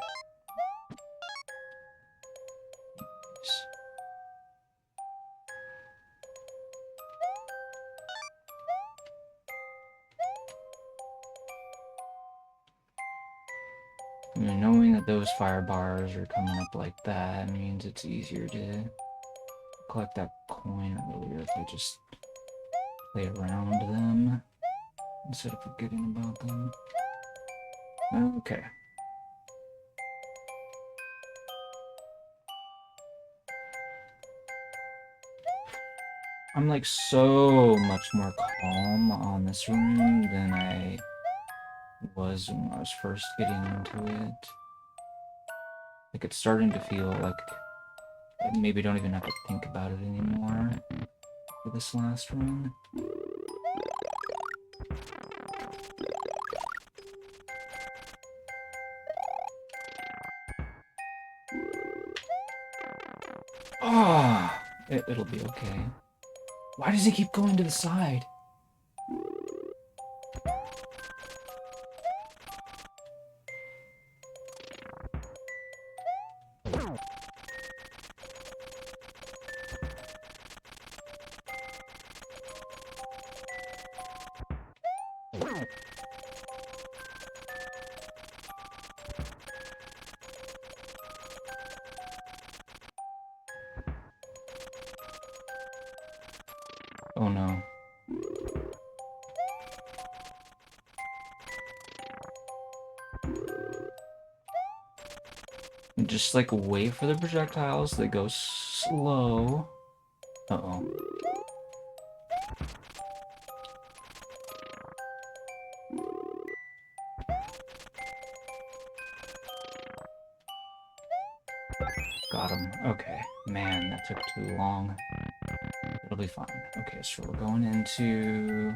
I mean, knowing that those fire bars are coming up like that means it's easier to collect that coin earlier if I just play around them instead of forgetting about them. Okay. I'm like so much more calm on this room than I was when I was first getting into it. Like, it's starting to feel like I maybe don't even have to think about it anymore for this last run. Ah, it'll be okay. Why does he keep going to the side? Oh no. And just like wait for the projectiles, they go slow. Uh-oh. Got him. Okay. Man, that took too long. It'll be fine. Okay, so we're going into...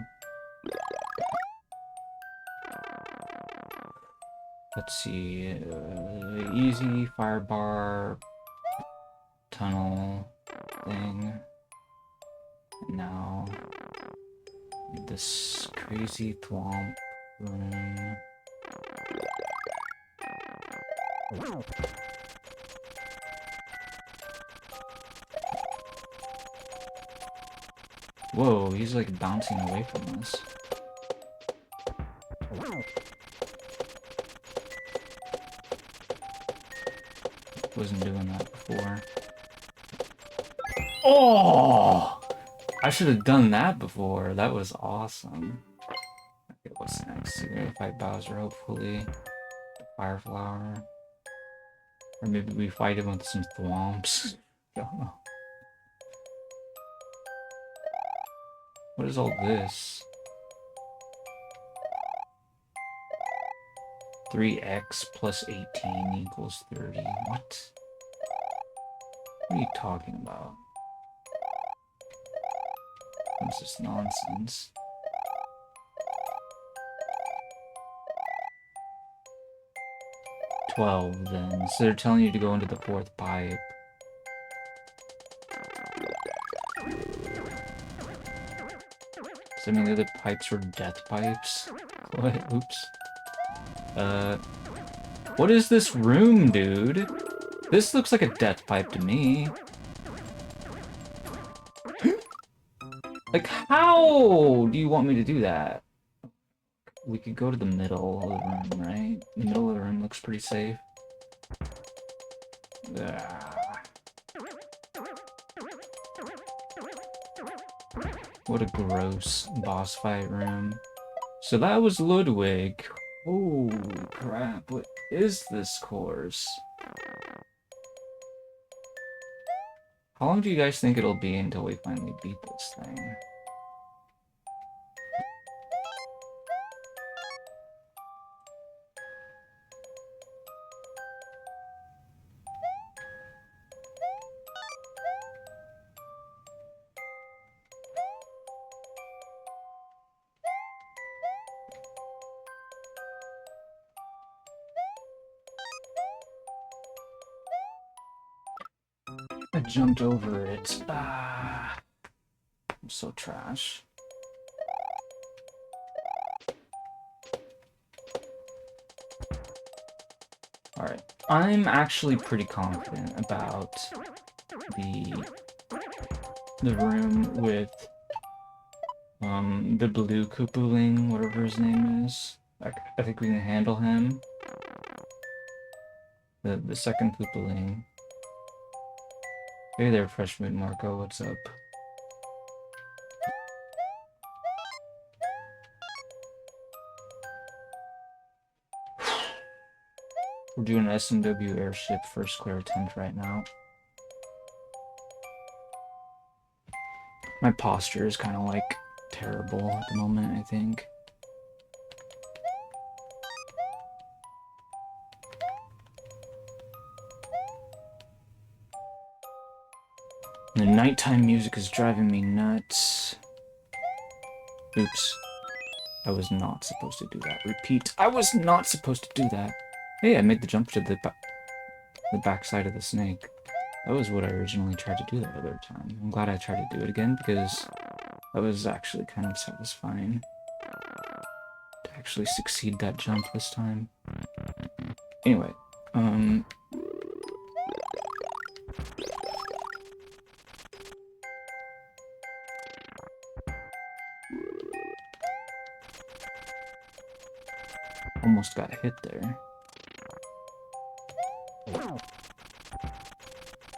Let's see, easy, fire bar, tunnel, thing. And now, this crazy thwomp room. Whoa, he's like bouncing away from us. Wasn't doing that before. Oh! I should have done that before. That was awesome. Okay, what's next? We're gonna fight Bowser, hopefully. Fire flower. Or maybe we fight him with some thwomps. Don't know. What is all this? 3x plus 18 equals 30. What? What are you talking about? What's this nonsense? $12 then. So they're telling you to go into the 4th pipe. So I mean the other pipes were death pipes? What? Oops. What is this room, dude? This looks like a death pipe to me. Like, how do you want me to do that? We could go to the middle of the room, right? The middle of the room looks pretty safe. What a gross boss fight room. So that was Ludwig. Oh, crap. What is this course? How long do you guys think it'll be until we finally beat this thing? I jumped over it. Ah, I'm so trash. Alright, I'm actually pretty confident about the room with the blue Koopaling, whatever his name is. I think we can handle him. The second Koopaling. Hey there, Fresh Moon Marco, what's up? We're doing an SMW Airship first clear attempt right now. My posture is kind of like terrible at the moment, I think. The nighttime music is driving me nuts. Oops. I was not supposed to do that. Repeat. I was not supposed to do that. Hey, I made the jump to the backside of the snake. That was what I originally tried to do that other time. I'm glad I tried to do it again because that was actually kind of satisfying. To actually succeed that jump this time. Anyway, almost got hit there.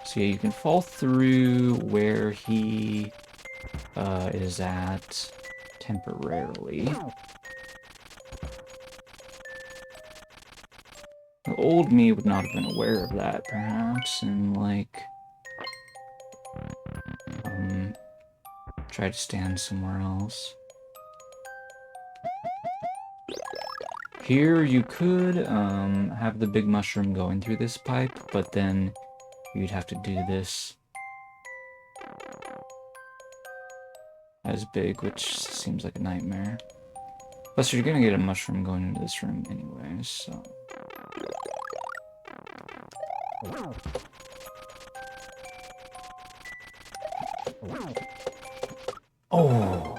So yeah, you can fall through where he is at temporarily. The old me would not have been aware of that, perhaps, and like try to stand somewhere else. Here you could have the big mushroom going through this pipe, but then you'd have to do this as big, which seems like a nightmare. Plus, you're gonna get a mushroom going into this room anyway, so... Oh!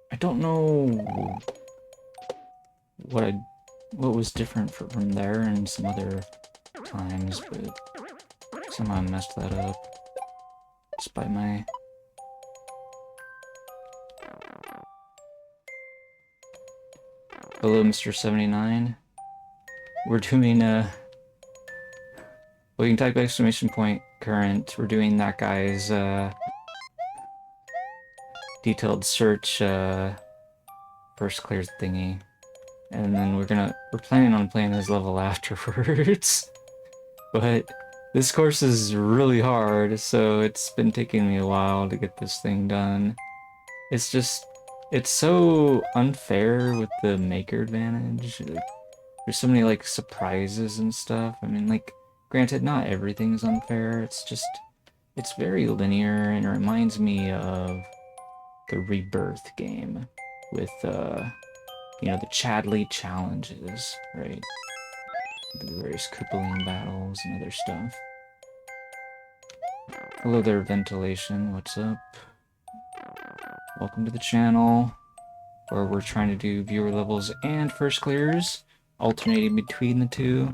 I don't know what was different from there and some other times, but somehow I messed that up. Despite my... Hello, Mr. 79. We're doing, well, you can type exclamation point current. We're doing that guy's, detailed search, first clears thingy. And then we're planning on playing this level afterwards. But this course is really hard, so it's been taking me a while to get this thing done. It's just, it's so unfair with the maker advantage. Like, there's so many, like, surprises and stuff. I mean, like, granted, not everything's unfair. It's just, it's very linear, and it reminds me of the Rebirth game with, you know, the Chadley challenges, right? The various Koopaline battles and other stuff. Hello there, Ventilation. What's up? Welcome to the channel, where we're trying to do viewer levels and first clears, alternating between the two.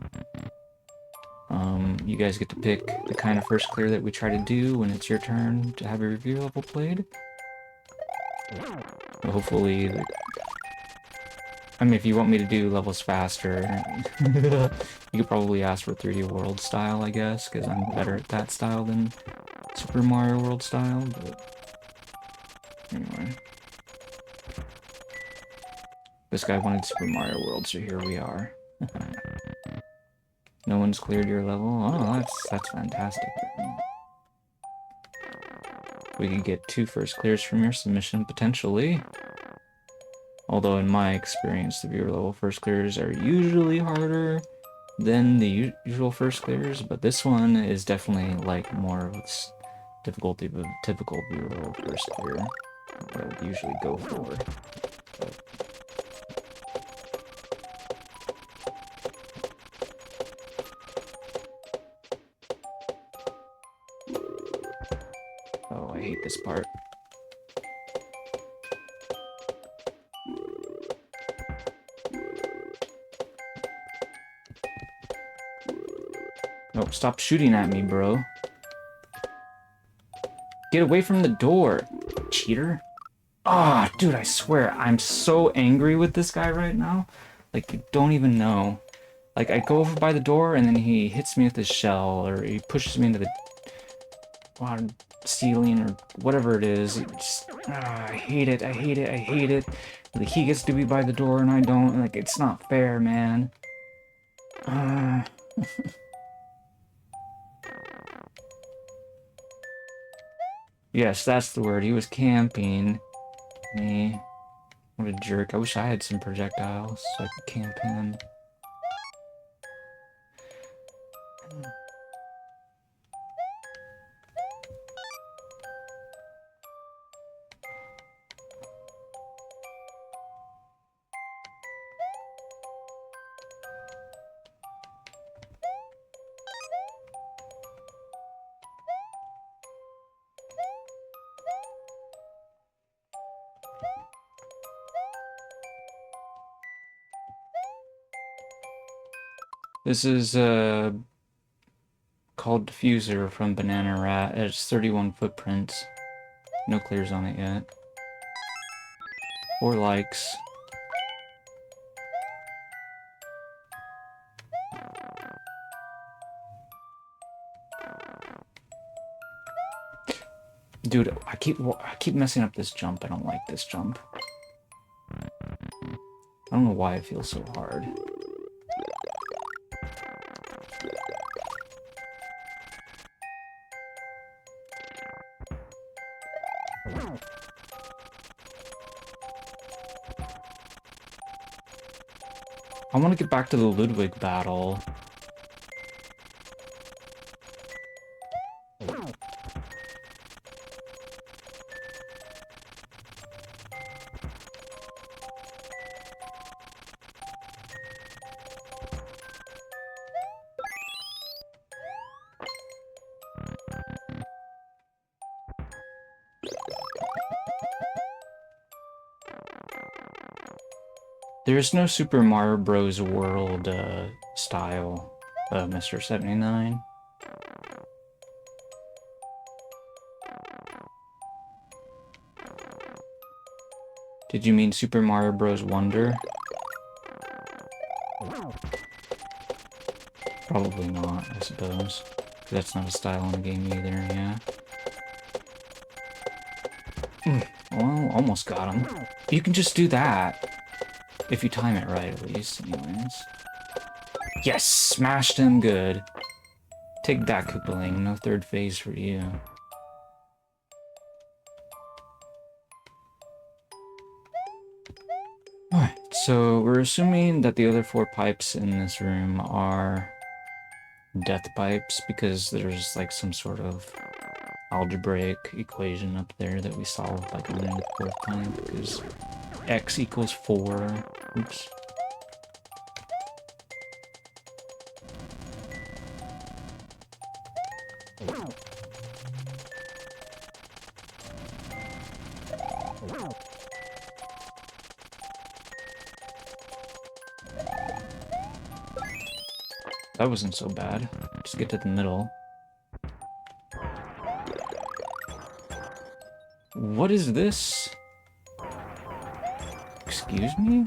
You guys get to pick the kind of first clear that we try to do when it's your turn to have your viewer level played. Hopefully, I mean, if you want me to do levels faster, you could probably ask for 3D World style, I guess, because I'm better at that style than Super Mario World style, but anyway. This guy wanted Super Mario World, so here we are. No one's cleared your level? Oh, that's fantastic. We could get 2 first clears from your submission, potentially. Although in my experience, the viewer level first clears are usually harder than the usual first clears, but this one is definitely like more of its difficulty of a typical viewer level first clear that I would usually go for. Oh, I hate this part. No, stop shooting at me, bro. Get away from the door, cheater. Ah, oh, dude, I swear, I'm so angry with this guy right now. Like, you don't even know. Like, I go over by the door, and then he hits me with his shell, or he pushes me into the ceiling, or whatever it is. It just, I hate it, I hate it, I hate it. Like, he gets to be by the door, and I don't. Like, it's not fair, man. Yes, that's the word. He was camping me. What a jerk. I wish I had some projectiles so I could camp him. This is called Defuser from Banana Rat. It's 31 footprints. No clears on it yet. 4 likes. Dude, I keep messing up this jump. I don't like this jump. I don't know why it feels so hard. I want to get back to the Ludwig battle. There's no Super Mario Bros. World style, Mr. 79. Did you mean Super Mario Bros. Wonder? Probably not, I suppose. That's not a style in the game either, yeah. Well, almost got him. You can just do that. If you time it right, at least, anyways. Yes! Smashed him good. Take that, Koopaling. No third phase for you. Alright, so we're assuming that the other 4 pipes in this room are death pipes, because there's like some sort of algebraic equation up there that we solved by going into the 4th pipe, because x equals 4. Oops. That wasn't so bad. Just get to the middle. What is this? Excuse me?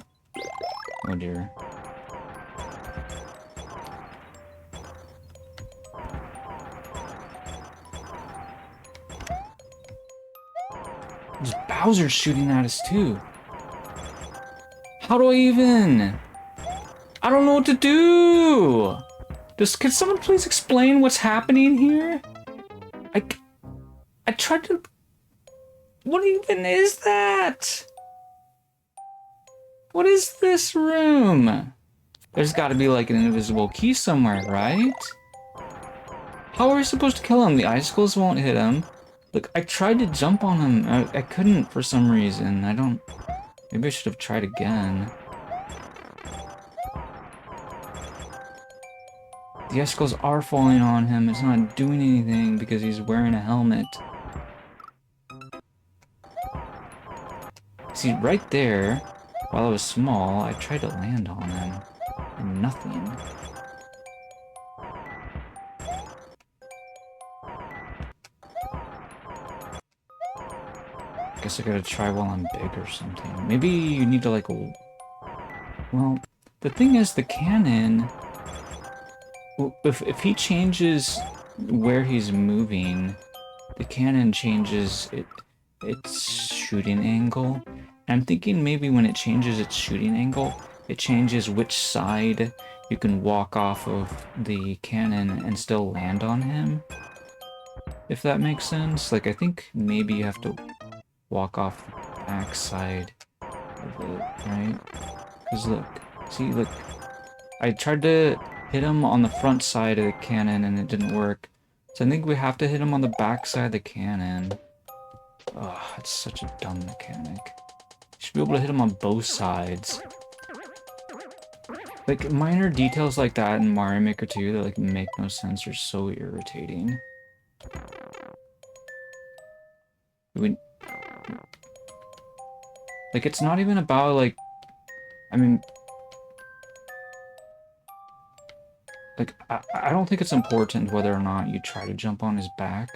Oh dear. There's Bowser shooting at us too. How do I even? I don't know what to do! Can someone please explain what's happening here? I tried to... What even is that? What is this room? There's gotta be like an invisible key somewhere, right? How are we supposed to kill him? The icicles won't hit him. Look, I tried to jump on him. I couldn't for some reason. I don't... Maybe I should have tried again. The icicles are falling on him. It's not doing anything because he's wearing a helmet. See, right there, while I was small, I tried to land on him. And nothing. Guess I gotta try while I'm big or something. Maybe you need to like... Well, the thing is, the cannon... If he changes where he's moving, the cannon changes its shooting angle. And I'm thinking maybe when it changes its shooting angle, it changes which side you can walk off of the cannon and still land on him. If that makes sense. Like, I think maybe you have to walk off the back side of it, right? Because look, see, look. I tried to hit him on the front side of the cannon and it didn't work. So I think we have to hit him on the back side of the cannon. Ugh, it's such a dumb mechanic. You should be able to hit him on both sides. Like, minor details like that in Mario Maker 2 that, like, make no sense are so irritating. Like, it's not even about, like... I mean... Like, I don't think it's important whether or not you try to jump on his back.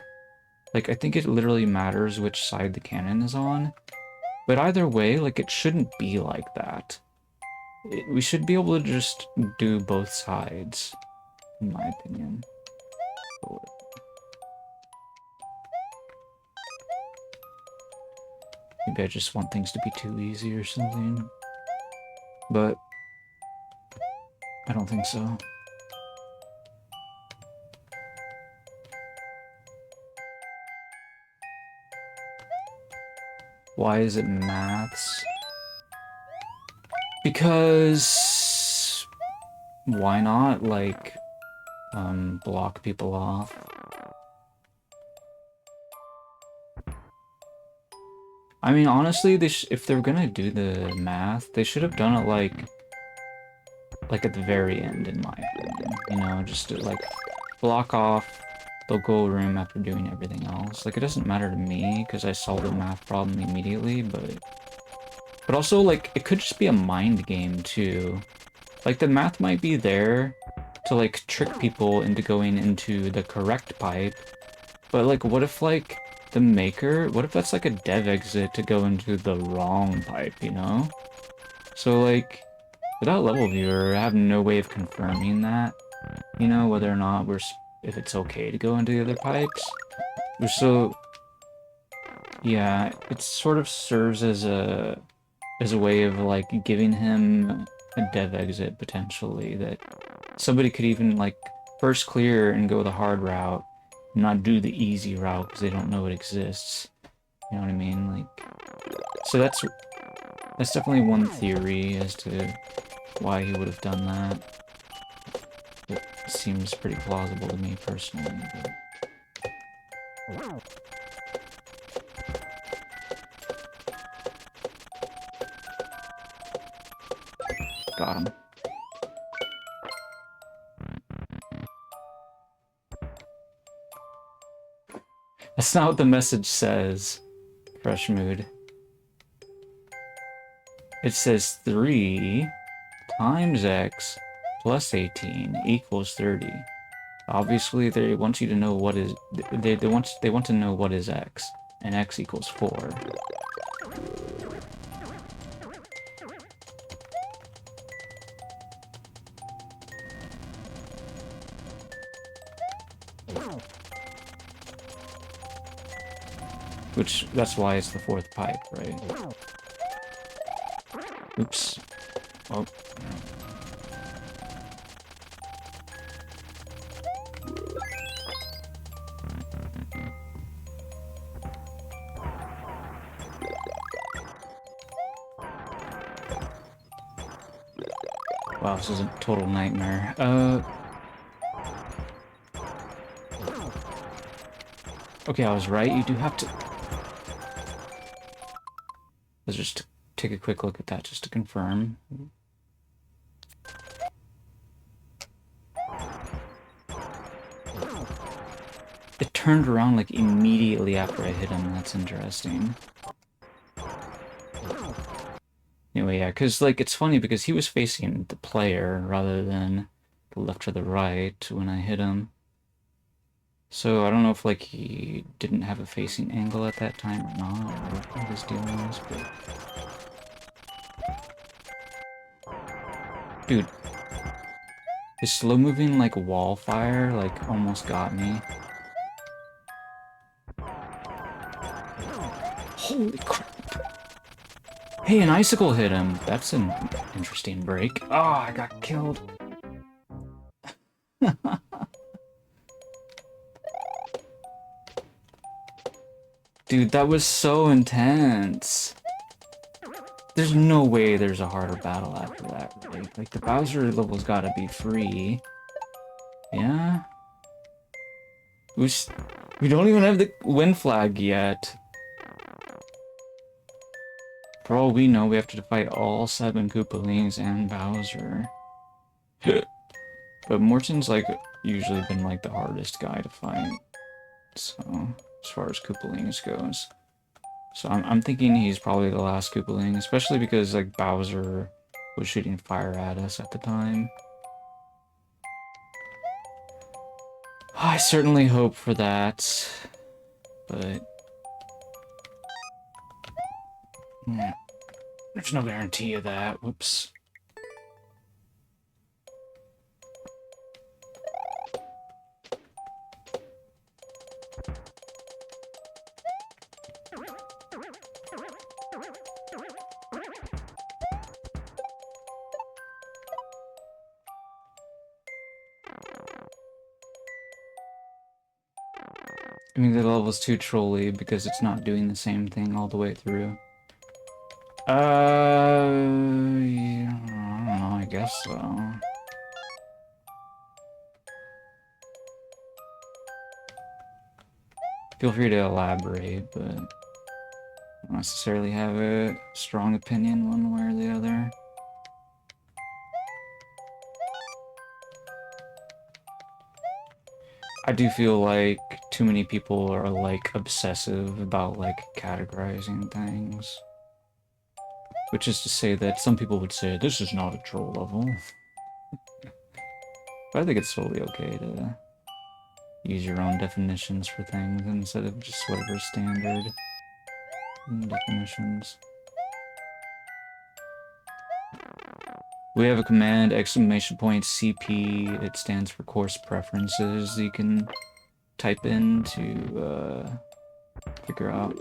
Like, I think it literally matters which side the cannon is on. But either way, like, it shouldn't be like that. We should be able to just do both sides, in my opinion. Maybe I just want things to be too easy or something. But I don't think so. Why is it maths? Because why not, like, block people off? I mean, honestly, if they're gonna do the math, they should have done it like at the very end, in my opinion. You know, just to, like, block off, they'll go a room after doing everything else. Like, it doesn't matter to me, because I solved the math problem immediately, but also, like, it could just be a mind game, too. Like, the math might be there to, like, trick people into going into the correct pipe, but, like, what if, like, the maker, what if that's, like, a dev exit to go into the wrong pipe, you know? So, like, without level viewer, I have no way of confirming that, you know, whether or not if it's okay to go into the other pipes. So, yeah, it sort of serves as a way of, like, giving him a dev exit, potentially, that somebody could even, like, first clear and go the hard route, and not do the easy route because they don't know it exists. You know what I mean? Like, so that's definitely one theory as to why he would have done that. It seems pretty plausible to me personally, but... Got him. That's not what the message says, Fresh Mood. It says 3 times x plus 18 equals 30. Obviously, they want you to know what is... They want to know what is x, and x equals 4. Which, that's why it's the 4th pipe, right? Oops. Oh. Wow, this is a total nightmare. Okay, I was right. You do have to... Let's just take a quick look at that just to confirm. It turned around, like, immediately after I hit him. That's interesting. Anyway, yeah, because, like, it's funny because he was facing the player rather than the left or the right when I hit him. So I don't know if, like, he didn't have a facing angle at that time or not, or what his deal was, but... Dude. His slow-moving, like, wall fire, like, almost got me. Holy crap. Hey, an icicle hit him. That's an interesting break. Oh, I got killed. Dude, that was so intense. There's no way there's a harder battle after that, right? Like, the Bowser level's gotta be free. Yeah? We don't even have the win flag yet. For all we know, we have to fight all 7 Koopalings and Bowser. But Morton's, like, usually been, like, the hardest guy to fight. So, as far as Koopalings goes. So I'm thinking he's probably the last Koopaling, especially because, like, Bowser was shooting fire at us at the time. I certainly hope for that, but yeah, there's no guarantee of that. Whoops. I mean, the level's too trolly because it's not doing the same thing all the way through. Yeah, I don't know, I guess so. Feel free to elaborate, but I don't necessarily have a strong opinion one way or the other. I do feel like too many people are, like, obsessive about, like, categorizing things. Which is to say that some people would say, this is not a troll level. But I think it's totally okay to use your own definitions for things instead of just whatever standard definitions. We have a command, !CP, it stands for course preferences. You can type in to figure out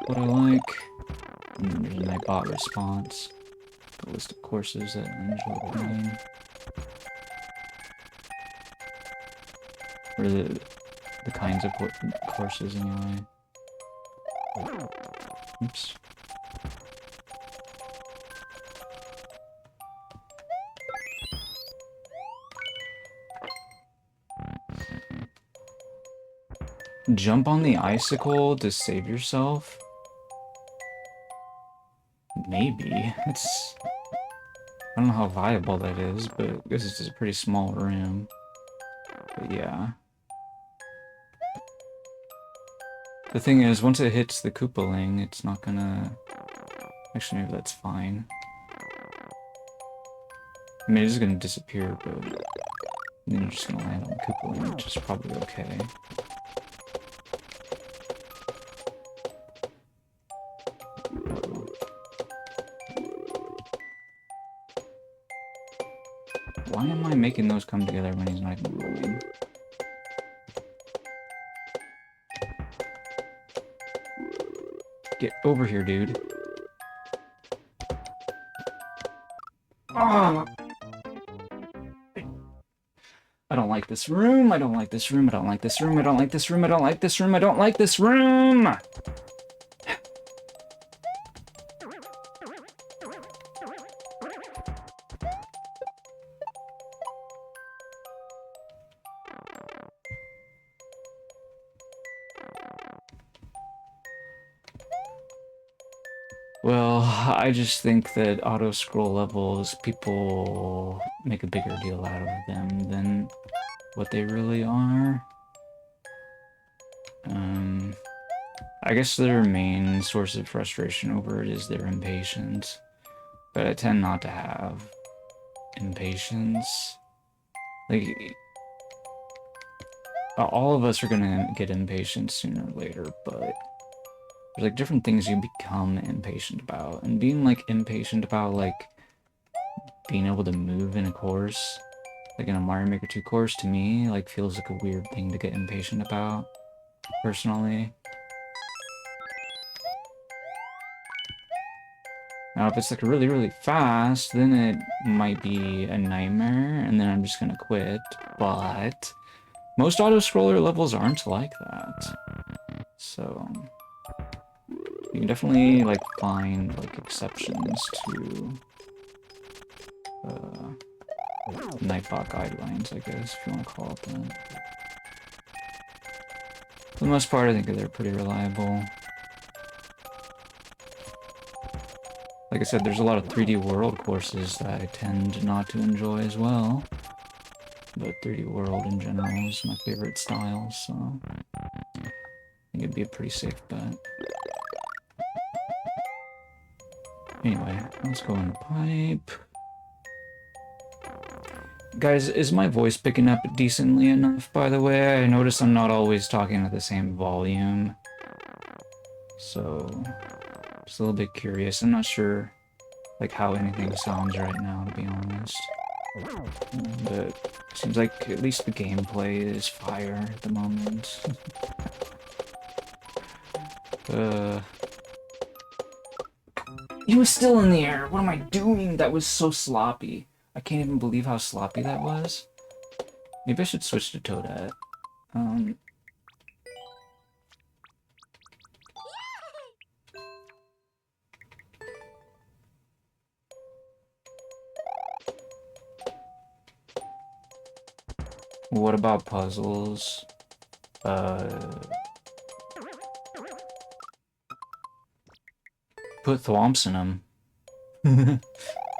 what I like. And then there's a Nightbot response, a list of courses that I enjoy playing. Or the kinds of courses anyway. Oops. Jump on the icicle to save yourself? Maybe. It's... I don't know how viable that is, but I guess it's just a pretty small room. But yeah. The thing is, once it hits the Koopaling, it's not gonna... Actually, maybe that's fine. I mean, it is gonna disappear, but... then you're just gonna land on the Koopaling, which is probably okay. Why am I making those come together when he's not even moving? Get over here, dude. Ah! I don't like this room, I don't like this room, I don't like this room, I don't like this room, I don't like this room, I don't like this room! Well, I just think that auto-scroll levels, people make a bigger deal out of them than what they really are. I guess their main source of frustration over it is their impatience, but I tend not to have impatience. Like, all of us are gonna get impatient sooner or later, but there's, like, different things you become impatient about, and being, like, impatient about, like, being able to move in a course, like in a Mario Maker 2 course, to me, like, feels like a weird thing to get impatient about, personally. Now, if it's, like, really, really fast, then it might be a nightmare, and then I'm just gonna quit, but most auto-scroller levels aren't like that. So you can definitely, like, find, like, exceptions to Nightbot guidelines, I guess, if you want to call it that. For the most part, I think they're pretty reliable. Like I said, there's a lot of 3D World courses that I tend not to enjoy as well. But 3D World in general is my favorite style, so I think it'd be a pretty safe bet. Anyway, let's go in the pipe. Guys, is my voice picking up decently enough, by the way? I notice I'm not always talking at the same volume. So, just a little bit curious. I'm not sure, like, how anything sounds right now, to be honest. But seems like at least the gameplay is fire at the moment. He was still in the air! What am I doing? That was so sloppy. I can't even believe how sloppy that was. Maybe I should switch to Toadette. What about puzzles? Put thwomps in them.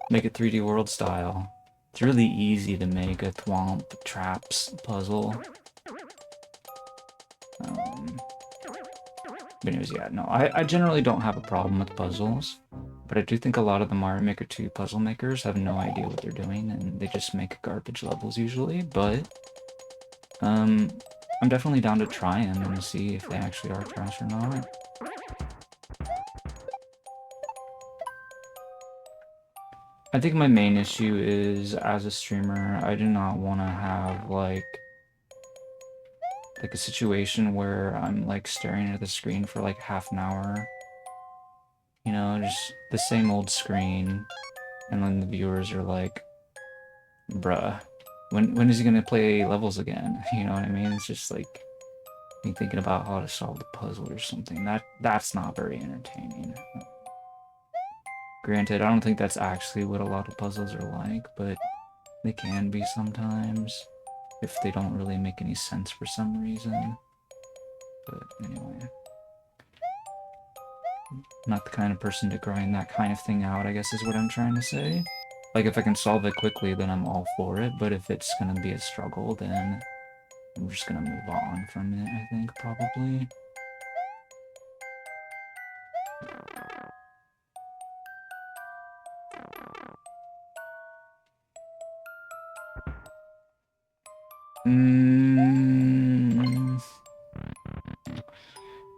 Make it 3D world style. It's really easy to make a thwomp traps puzzle. But anyways, yeah, no, I generally don't have a problem with puzzles, but I do think a lot of the Mario Maker 2 puzzle makers have no idea what they're doing, and they just make garbage levels usually, but I'm definitely down to try them and see if they actually are trash or not. I think my main issue is, as a streamer, I do not want to have, like a situation where I'm, like, staring at the screen for, like, half an hour. You know, just the same old screen, and then the viewers are like, bruh, when is he gonna play levels again? You know what I mean? It's just, like, me thinking about how to solve the puzzle or something. That's not very entertaining. Granted, I don't think that's actually what a lot of puzzles are like, but they can be sometimes, if they don't really make any sense for some reason. But anyway. I'm not the kind of person to grind that kind of thing out, I guess is what I'm trying to say. Like, if I can solve it quickly, then I'm all for it, but if it's gonna be a struggle, then I'm just gonna move on from it, I think, probably.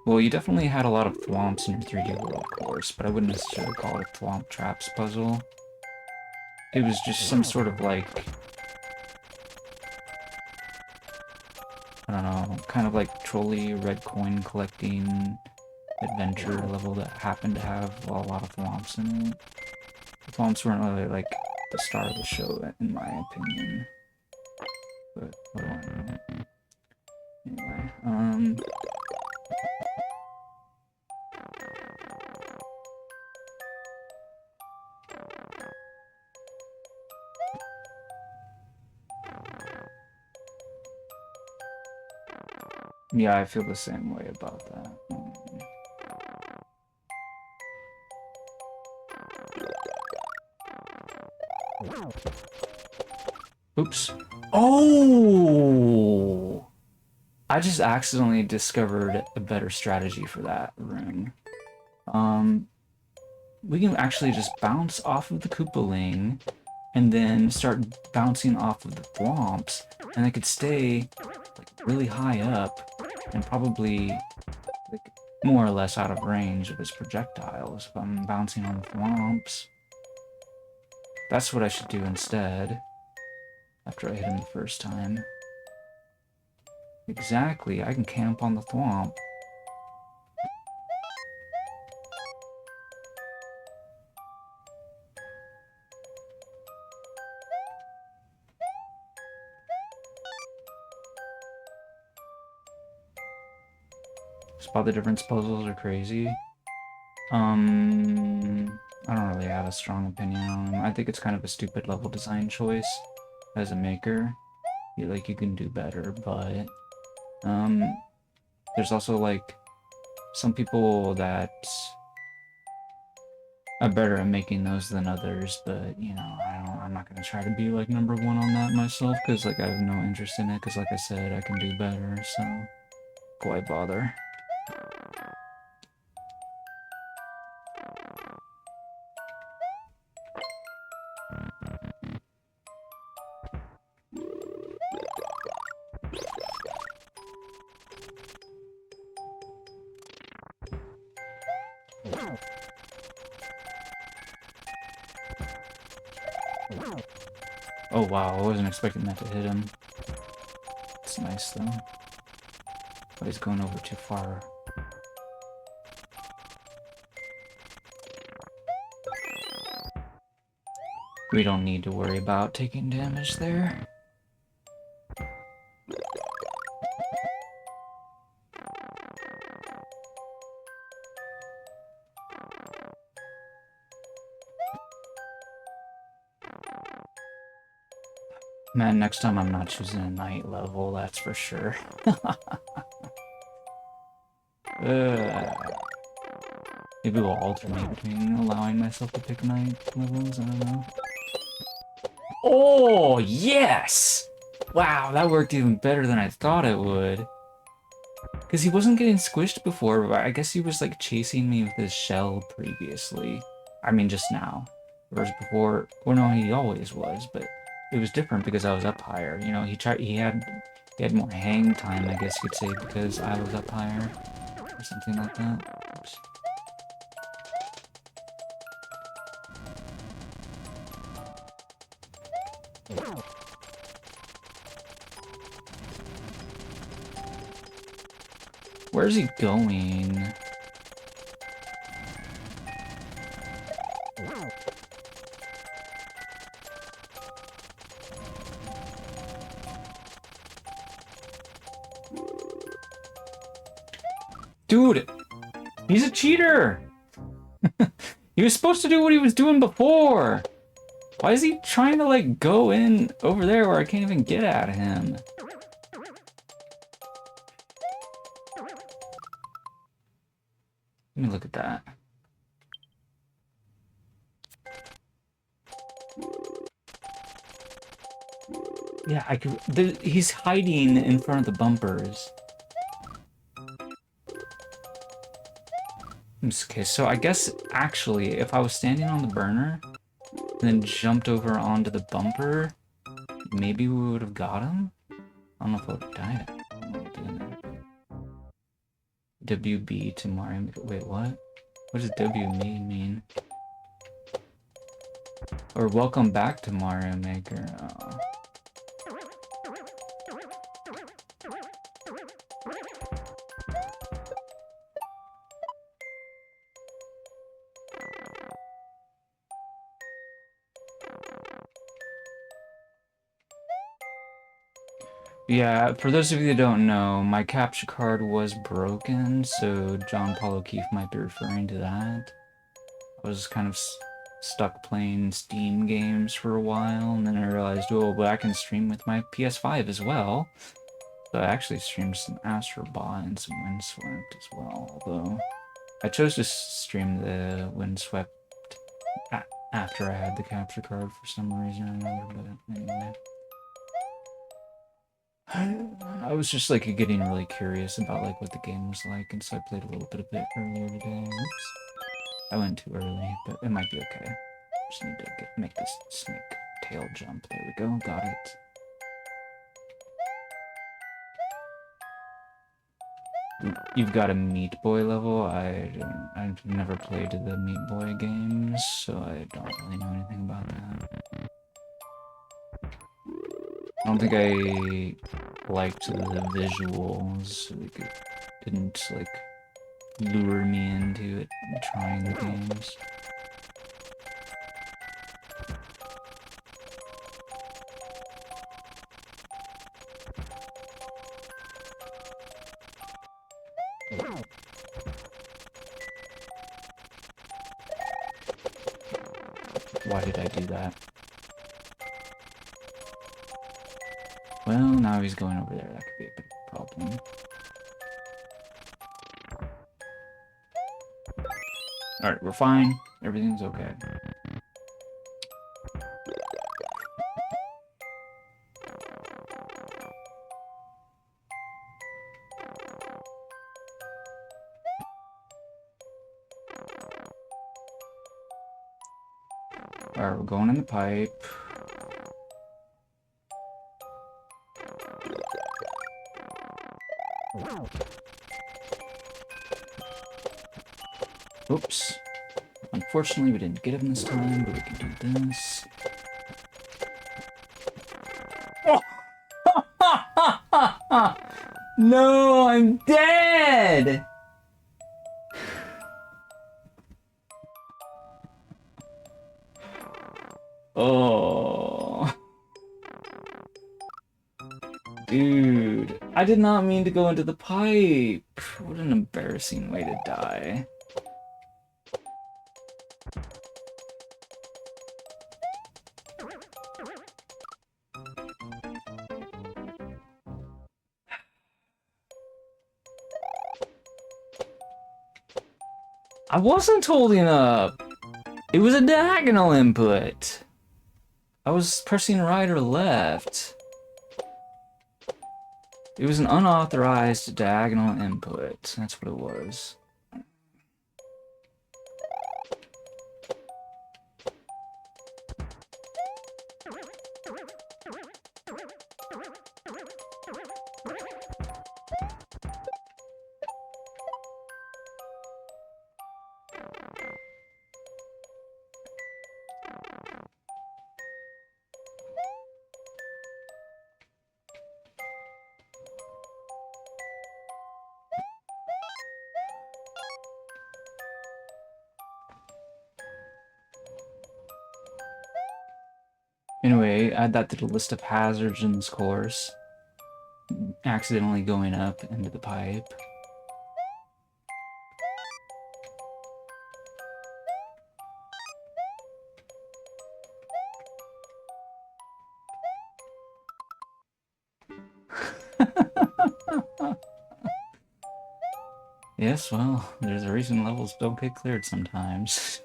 Well, you definitely had a lot of thwomps in your 3D World course, but I wouldn't necessarily call it a thwomp traps puzzle. It was just some sort of, like, I don't know, kind of like trolley red coin collecting adventure level that happened to have a lot of thwomps in it. The thwomps weren't really, like, the star of the show, in my opinion. But what do I know? Anyway, yeah, I feel the same way about that. Oops. Oh! I just accidentally discovered a better strategy for that room. We can actually just bounce off of the Koopaling and then start bouncing off of the thwomps, and they could stay, like, really high up and probably, like, more or less out of range of his projectiles if I'm bouncing on the thwomps. That's what I should do instead, after I hit him the first time. Exactly, I can camp on the thwomp. Spot the difference puzzles are crazy. I don't really have a strong opinion on them. I think it's kind of a stupid level design choice as a maker. You can do better, but there's also, like, some people that are better at making those than others, but, you know, I'm not gonna try to be, like, #1 on that myself, because, like, I have no interest in it, because, like I said, I can do better, so why bother? Oh wow, I wasn't expecting that to hit him. It's nice though. But he's going over too far. We don't need to worry about taking damage there. Man, next time I'm not choosing a night level, that's for sure. Maybe we'll alternate between allowing myself to pick night levels, I don't know. Oh, yes! Wow, that worked even better than I thought it would. Because he wasn't getting squished before, but I guess he was like chasing me with his shell previously. I mean, just now. Whereas before, well, no, he always was, but it was different because I was up higher. You know, he had more hang time, I guess you'd say, because I was up higher. Or something like that. Oops. Where's he going? Dude, he's a cheater! He was supposed to do what he was doing before! Why is he trying to, like, go in over there where I can't even get at him? Let me look at that. Yeah, I could... he's hiding in front of the bumpers. Okay, so I guess, actually, if I was standing on the burner, and then jumped over onto the bumper, maybe we would have got him? I don't know if I would have died. I don't know what I'm doing there. WB to Mario... Wait, what? What does WB mean? Or welcome back to Mario Maker. Oh. Yeah, for those of you that don't know, my capture card was broken, so John Paul O'Keefe might be referring to that. I was kind of stuck playing Steam games for a while, and then I realized, oh, but I can stream with my PS5 as well. So I actually streamed some Astrobot and some Windswept as well, although I chose to stream the Windswept after I had the capture card for some reason or another, but anyway. I was just like getting really curious about like what the game was like, and so I played a little bit of it earlier today. Oops. I went too early, but it might be okay. Just need to make this snake tail jump. There we go, got it. You've got a Meat Boy level. I've never played the Meat Boy games, so I don't really know anything about that. I don't think I liked the visuals. Like, it didn't like lure me into it trying the games. Why did I do that? Well, now he's going over there. That could be a bit of a problem. Alright, we're fine. Everything's okay. Alright, we're going in the pipe. Oops. Unfortunately, we didn't get him this time, but we can do this. No, I'm dead! Oh. Dude, I did not mean to go into the pipe. What an embarrassing way to die. I wasn't holding up. It was a diagonal input. I was pressing right or left. It was an unauthorized diagonal input. That's what it was. Anyway, add that to the list of hazards in this course. Accidentally going up into the pipe. Yes, well, there's a reason levels don't get cleared sometimes.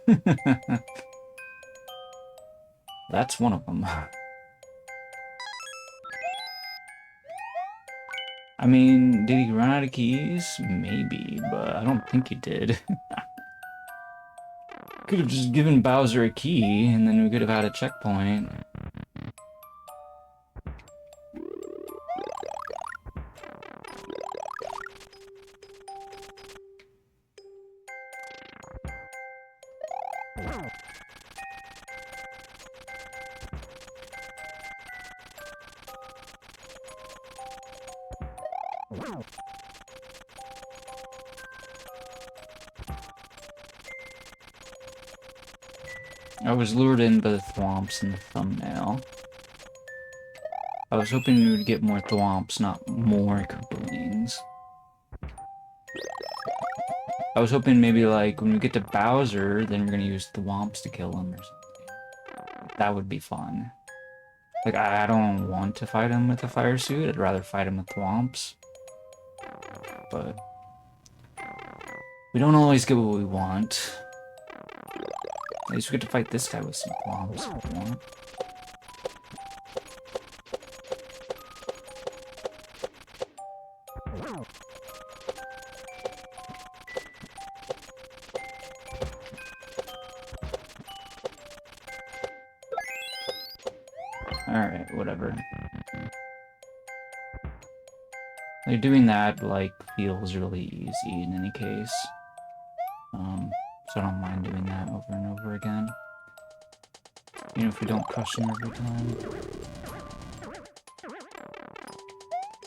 That's one of them. I mean, did he run out of keys? Maybe, but I don't think he did. Could have just given Bowser a key, and then we could have had a checkpoint. I was lured in by the thwomps in the thumbnail. I was hoping we would get more thwomps, not more Koopalings. I was hoping maybe, like, when we get to Bowser, then we're gonna use thwomps to kill him or something. That would be fun. Like, I don't want to fight him with a fire suit, I'd rather fight him with thwomps. But we don't always get what we want. At least we get to fight this guy with some thwomps if we want. Alright, whatever. Like, doing that, like, feels really easy in any case. So I don't mind doing that over and over again. Even if we don't crush them every time.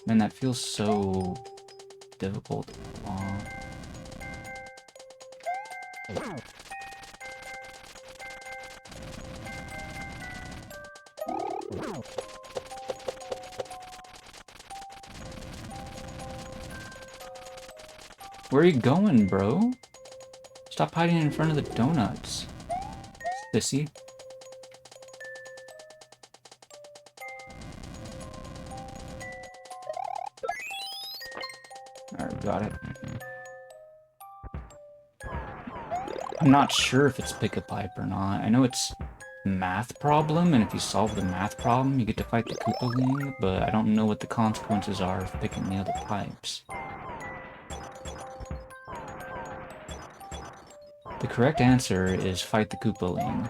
Man, that feels so difficult. Where are you going, bro? Stop hiding in front of the donuts, sissy. Alright, got it. I'm not sure if it's pick a pipe or not. I know it's math problem, and if you solve the math problem, you get to fight the Koopaling, but I don't know what the consequences are of picking the other pipes. The correct answer is fight the Koopaling.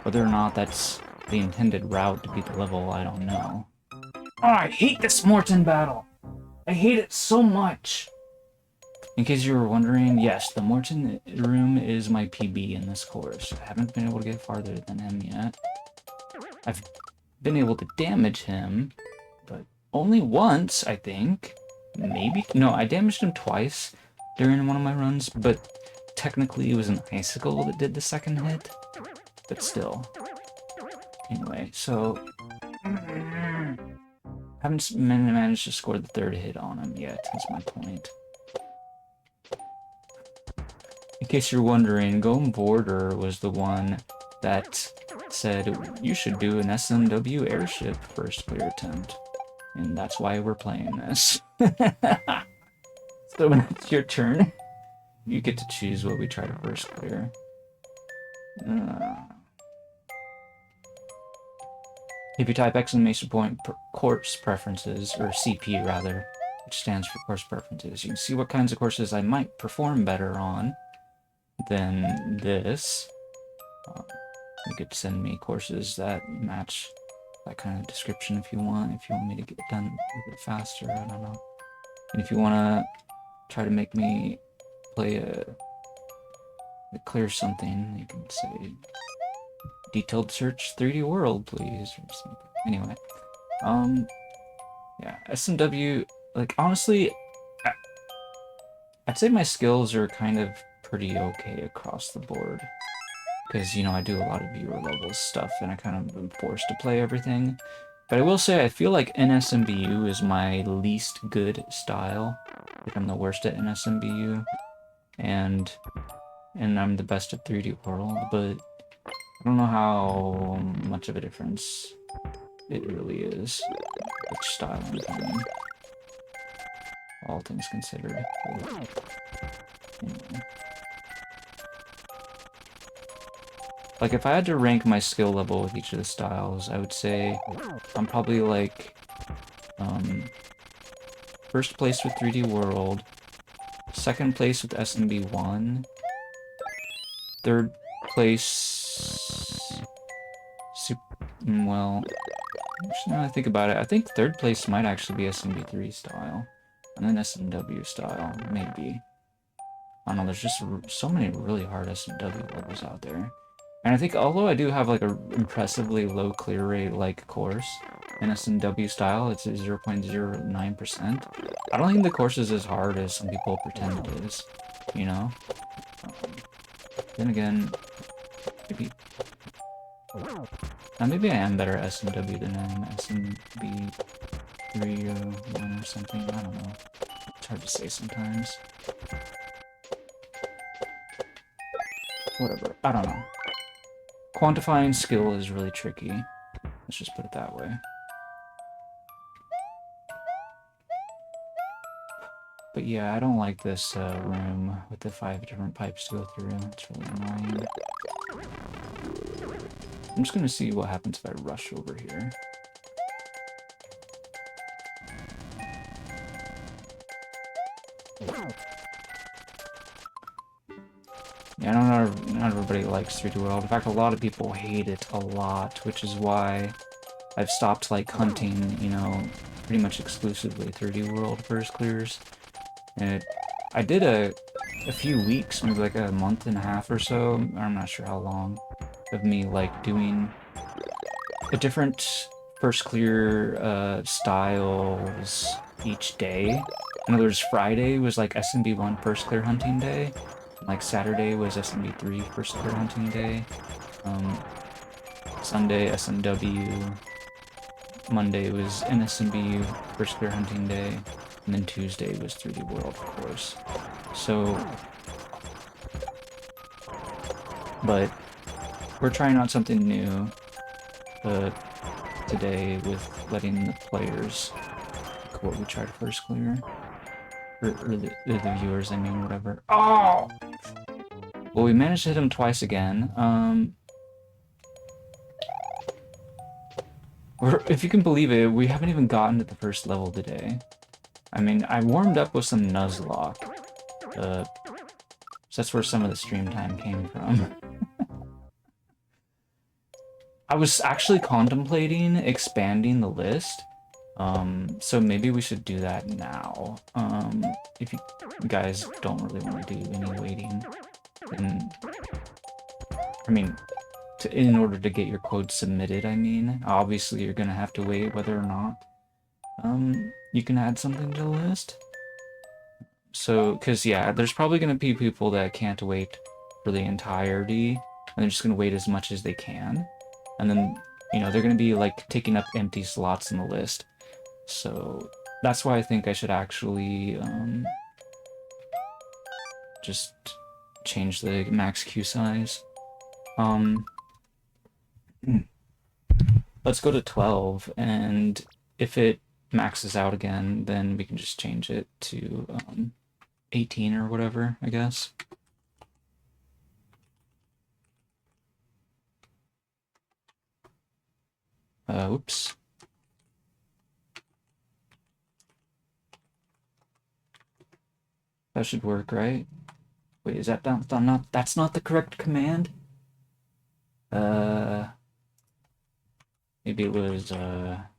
Whether or not that's the intended route to beat the level, I don't know. Oh, I hate this Morton battle! I hate it so much! In case you were wondering, yes, the Morton room is my PB in this course. I haven't been able to get farther than him yet. I've been able to damage him, but only once, I think. maybe? No, I damaged him twice during one of my runs, but technically it was an icicle that did the second hit. But still. Anyway, so... haven't managed to score the third hit on him yet, that's my point. In case you're wondering, Golden Border was the one that said you should do an SMW Airship first clear attempt. And that's why we're playing this. So when it's your turn, you get to choose what we try to first clear. If you type exclamation point course preferences, or CP rather, which stands for course preferences, you can see what kinds of courses I might perform better on than this. You could send me courses that match that kind of description if you want me to get done with it faster, I don't know. And if you want to try to make me play clear something, you can say detailed search 3D world, please, or something. Anyway, yeah, SMW, like, honestly, I'd say my skills are kind of pretty okay across the board. Because, you know, I do a lot of viewer level stuff, and I kind of am forced to play everything. But I will say, I feel like NSMBU is my least good style. Like, I'm the worst at NSMBU. And I'm the best at 3D World, but I don't know how much of a difference it really is, which style I'm playing. All things considered. Anyway. Like, if I had to rank my skill level with each of the styles, I would say I'm probably, like, first place with 3D World, second place with SMB1, third place... well, actually, now I think about it, I think third place might actually be SMB3 style, and then SMW style, maybe. I don't know, there's just so many really hard SMW levels out there. And I think, although I do have, like, a impressively low clear rate, like, course in SMW style, it's at 0.09%, I don't think the course is as hard as some people pretend it is, you know? Then again, maybe... now, maybe I am better at SMW than I am SMB3 or something, I don't know. It's hard to say sometimes. Whatever, I don't know. Quantifying skill is really tricky. Let's just put it that way. But yeah, I don't like this room with the 5 different pipes to go through. It's really annoying. I'm just gonna see what happens if I rush over here. Yeah, I don't know, not everybody likes 3D World. In fact, a lot of people hate it a lot, which is why I've stopped, like, hunting, you know, pretty much exclusively 3D World first clears. And I did a few weeks, maybe like a month and a half or so, I'm not sure how long, of me, like, doing a different first clear styles each day. In other words, Friday was, like, SMB1 first clear hunting day. Like, Saturday was SMB3 first clear hunting day. Sunday, SMW. Monday was NSMB first clear hunting day. And then Tuesday was 3D World, of course. So... but we're trying out something new today with letting the players pick what we try to first clear. Or the viewers, I mean, whatever. Oh! Well, we managed to hit him twice again. If you can believe it, we haven't even gotten to the first level today. I mean, I warmed up with some Nuzlocke. So that's where some of the stream time came from. I was actually contemplating expanding the list. So maybe we should do that now. If you guys don't really want to do any waiting. And, I mean, in order to get your code submitted, I mean, obviously you're gonna have to wait whether or not. you can add something to the list. So, because yeah, there's probably going to be people that can't wait for the entirety, and they're just going to wait as much as they can. And then, you know, they're going to be like taking up empty slots in the list. So that's why I think I should actually just change the max queue size. Let's go to 12, and if it maxes out again, then we can just change it to 18 or whatever, I guess. Oops. That should work, right? Wait, is that not that's not the correct command? Maybe it was there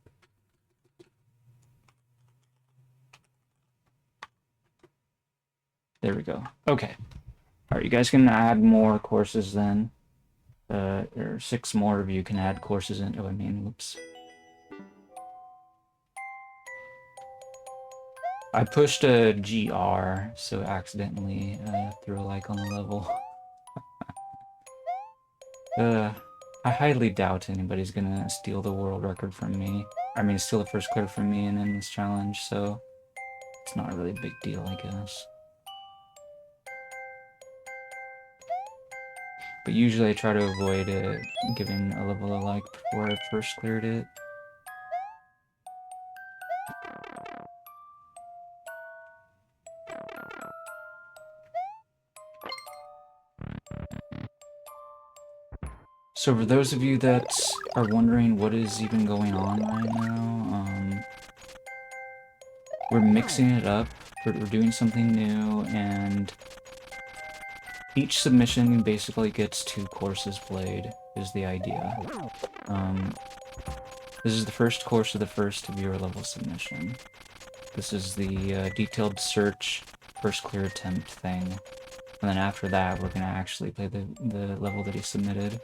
we go. Okay. Alright, you guys can add more courses then. Or 6 more of you can add courses in. Oh, I mean, whoops. I pushed a GR, so accidentally threw a like on the level. I highly doubt anybody's gonna steal the world record from me. I mean, steal the first clear from me and end this challenge, so it's not a really big deal, I guess. But usually I try to avoid giving a level a like before I first cleared it. So for those of you that are wondering what is even going on right now, we're mixing it up, we're doing something new, and each submission basically gets 2 courses played, is the idea. This is the first course of the first viewer level submission. This is the detailed search first clear attempt thing. And then after that, we're gonna actually play the level that he submitted.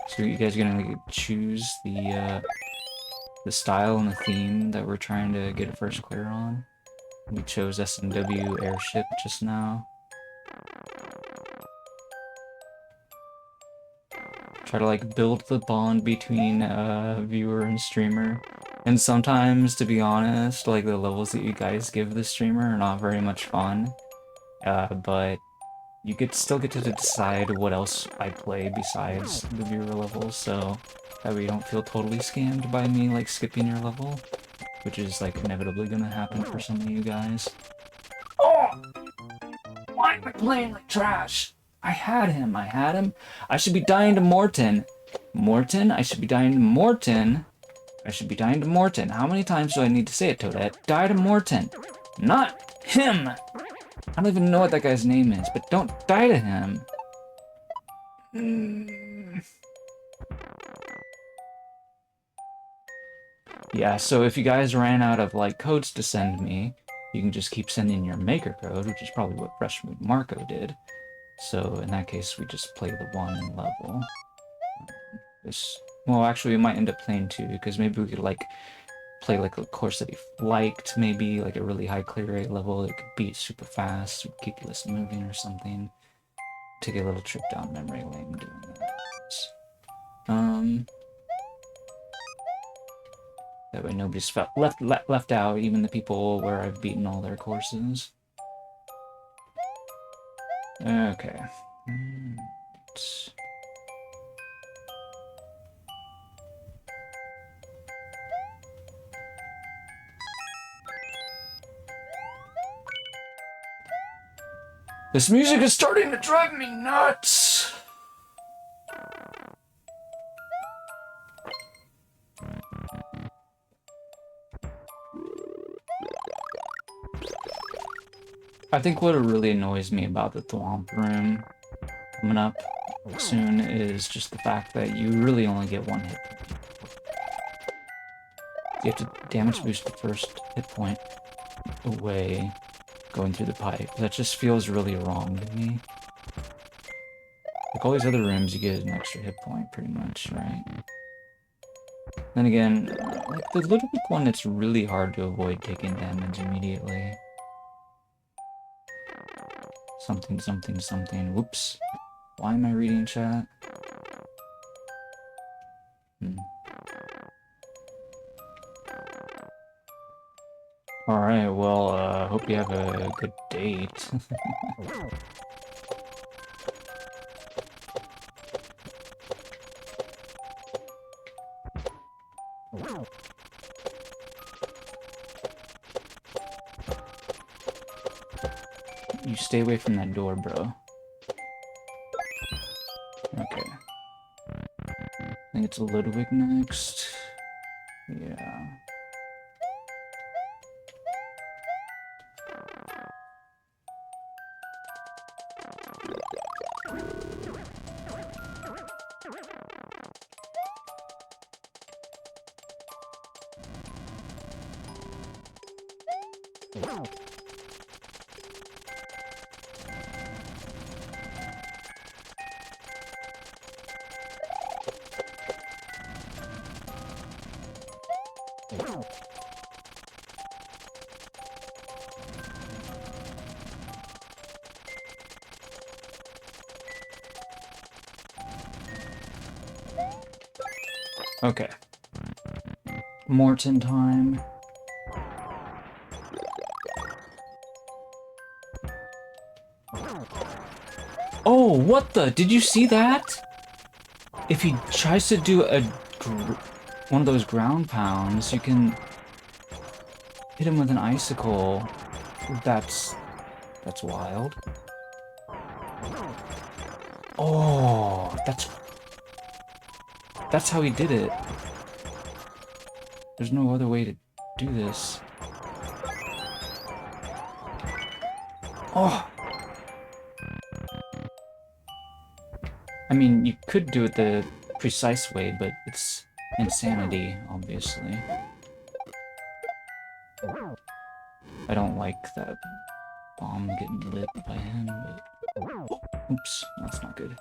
So you guys are gonna choose the style and the theme that we're trying to get a first clear on. We chose SMW Airship just now. Try to like build the bond between viewer and streamer. And sometimes, to be honest, like the levels that you guys give the streamer are not very much fun. But you still get to decide what else I play besides the viewer levels, so that way you don't feel totally scammed by me like skipping your level, which is like inevitably gonna happen for some of you guys. Oh! Why am I playing like trash? I had him. I should be dying to Morton. I should be dying to Morton. How many times do I need to say it, Toadette? Die to Morton. Not him! I don't even know what that guy's name is, but don't die to him. Yeah, so if you guys ran out of, like, codes to send me, you can just keep sending your maker code, which is probably what Freshman Marco did. So in that case, we just play the 1 level. Well, actually, we might end up playing 2, because maybe we could, like, play like a course that he liked, maybe like a really high clear rate level that could beat super fast, keep the list moving or something. Take a little trip down memory lane doing that. That way nobody's felt left out, even the people where I've beaten all their courses. Okay. This music is starting to drive me nuts! I think what really annoys me about the Thwomp room coming up soon is just the fact that you really only get 1 hit point. You have to damage boost the first hit point away going through the pipe. That just feels really wrong to me. Like all these other rooms, you get an extra hit point pretty much, right? Then again, like the Little Weak one, it's really hard to avoid taking damage immediately. Something, something, something. Whoops. Why am I reading chat? Alright, well, hope you have a good date. You stay away from that door, bro. Okay. I think it's Ludwig next. Yeah. Okay. Morton time. Oh, what the? Did you see that? If he tries to do one of those ground pounds, you can hit him with an icicle. That's wild. Oh, that's how he did it. There's no other way to do this. Oh! I mean, you could do it the precise way, but it's insanity, obviously. I don't like that bomb getting lit by him, but... Oh, oops, that's not good.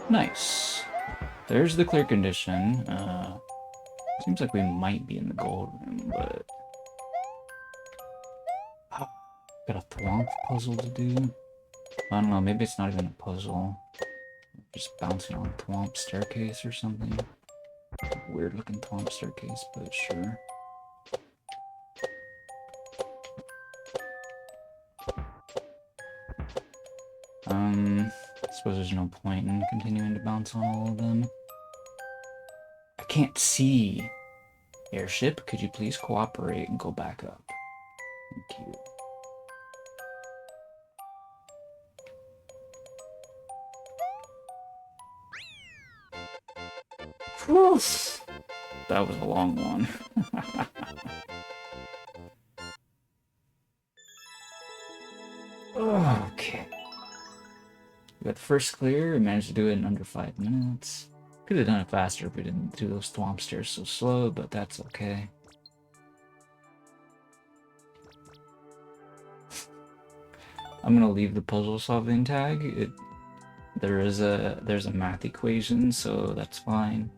Nice. There's the clear condition. Seems like we might be in the gold room, but... Got a thwomp puzzle to do? I don't know, maybe it's not even a puzzle. Just bouncing on a thwomp staircase or something. Weird looking thwomp staircase, but sure. I suppose there's no point in continuing to bounce on all of them. I can't see. Airship, could you please cooperate and go back up? Thank you. Whew. That was a long one. Okay. We got the first clear, we managed to do it in under 5 minutes. Could have done it faster if we didn't do those thwomp stairs so slow, but that's okay. I'm gonna leave the puzzle solving tag. There's a math equation, so that's fine.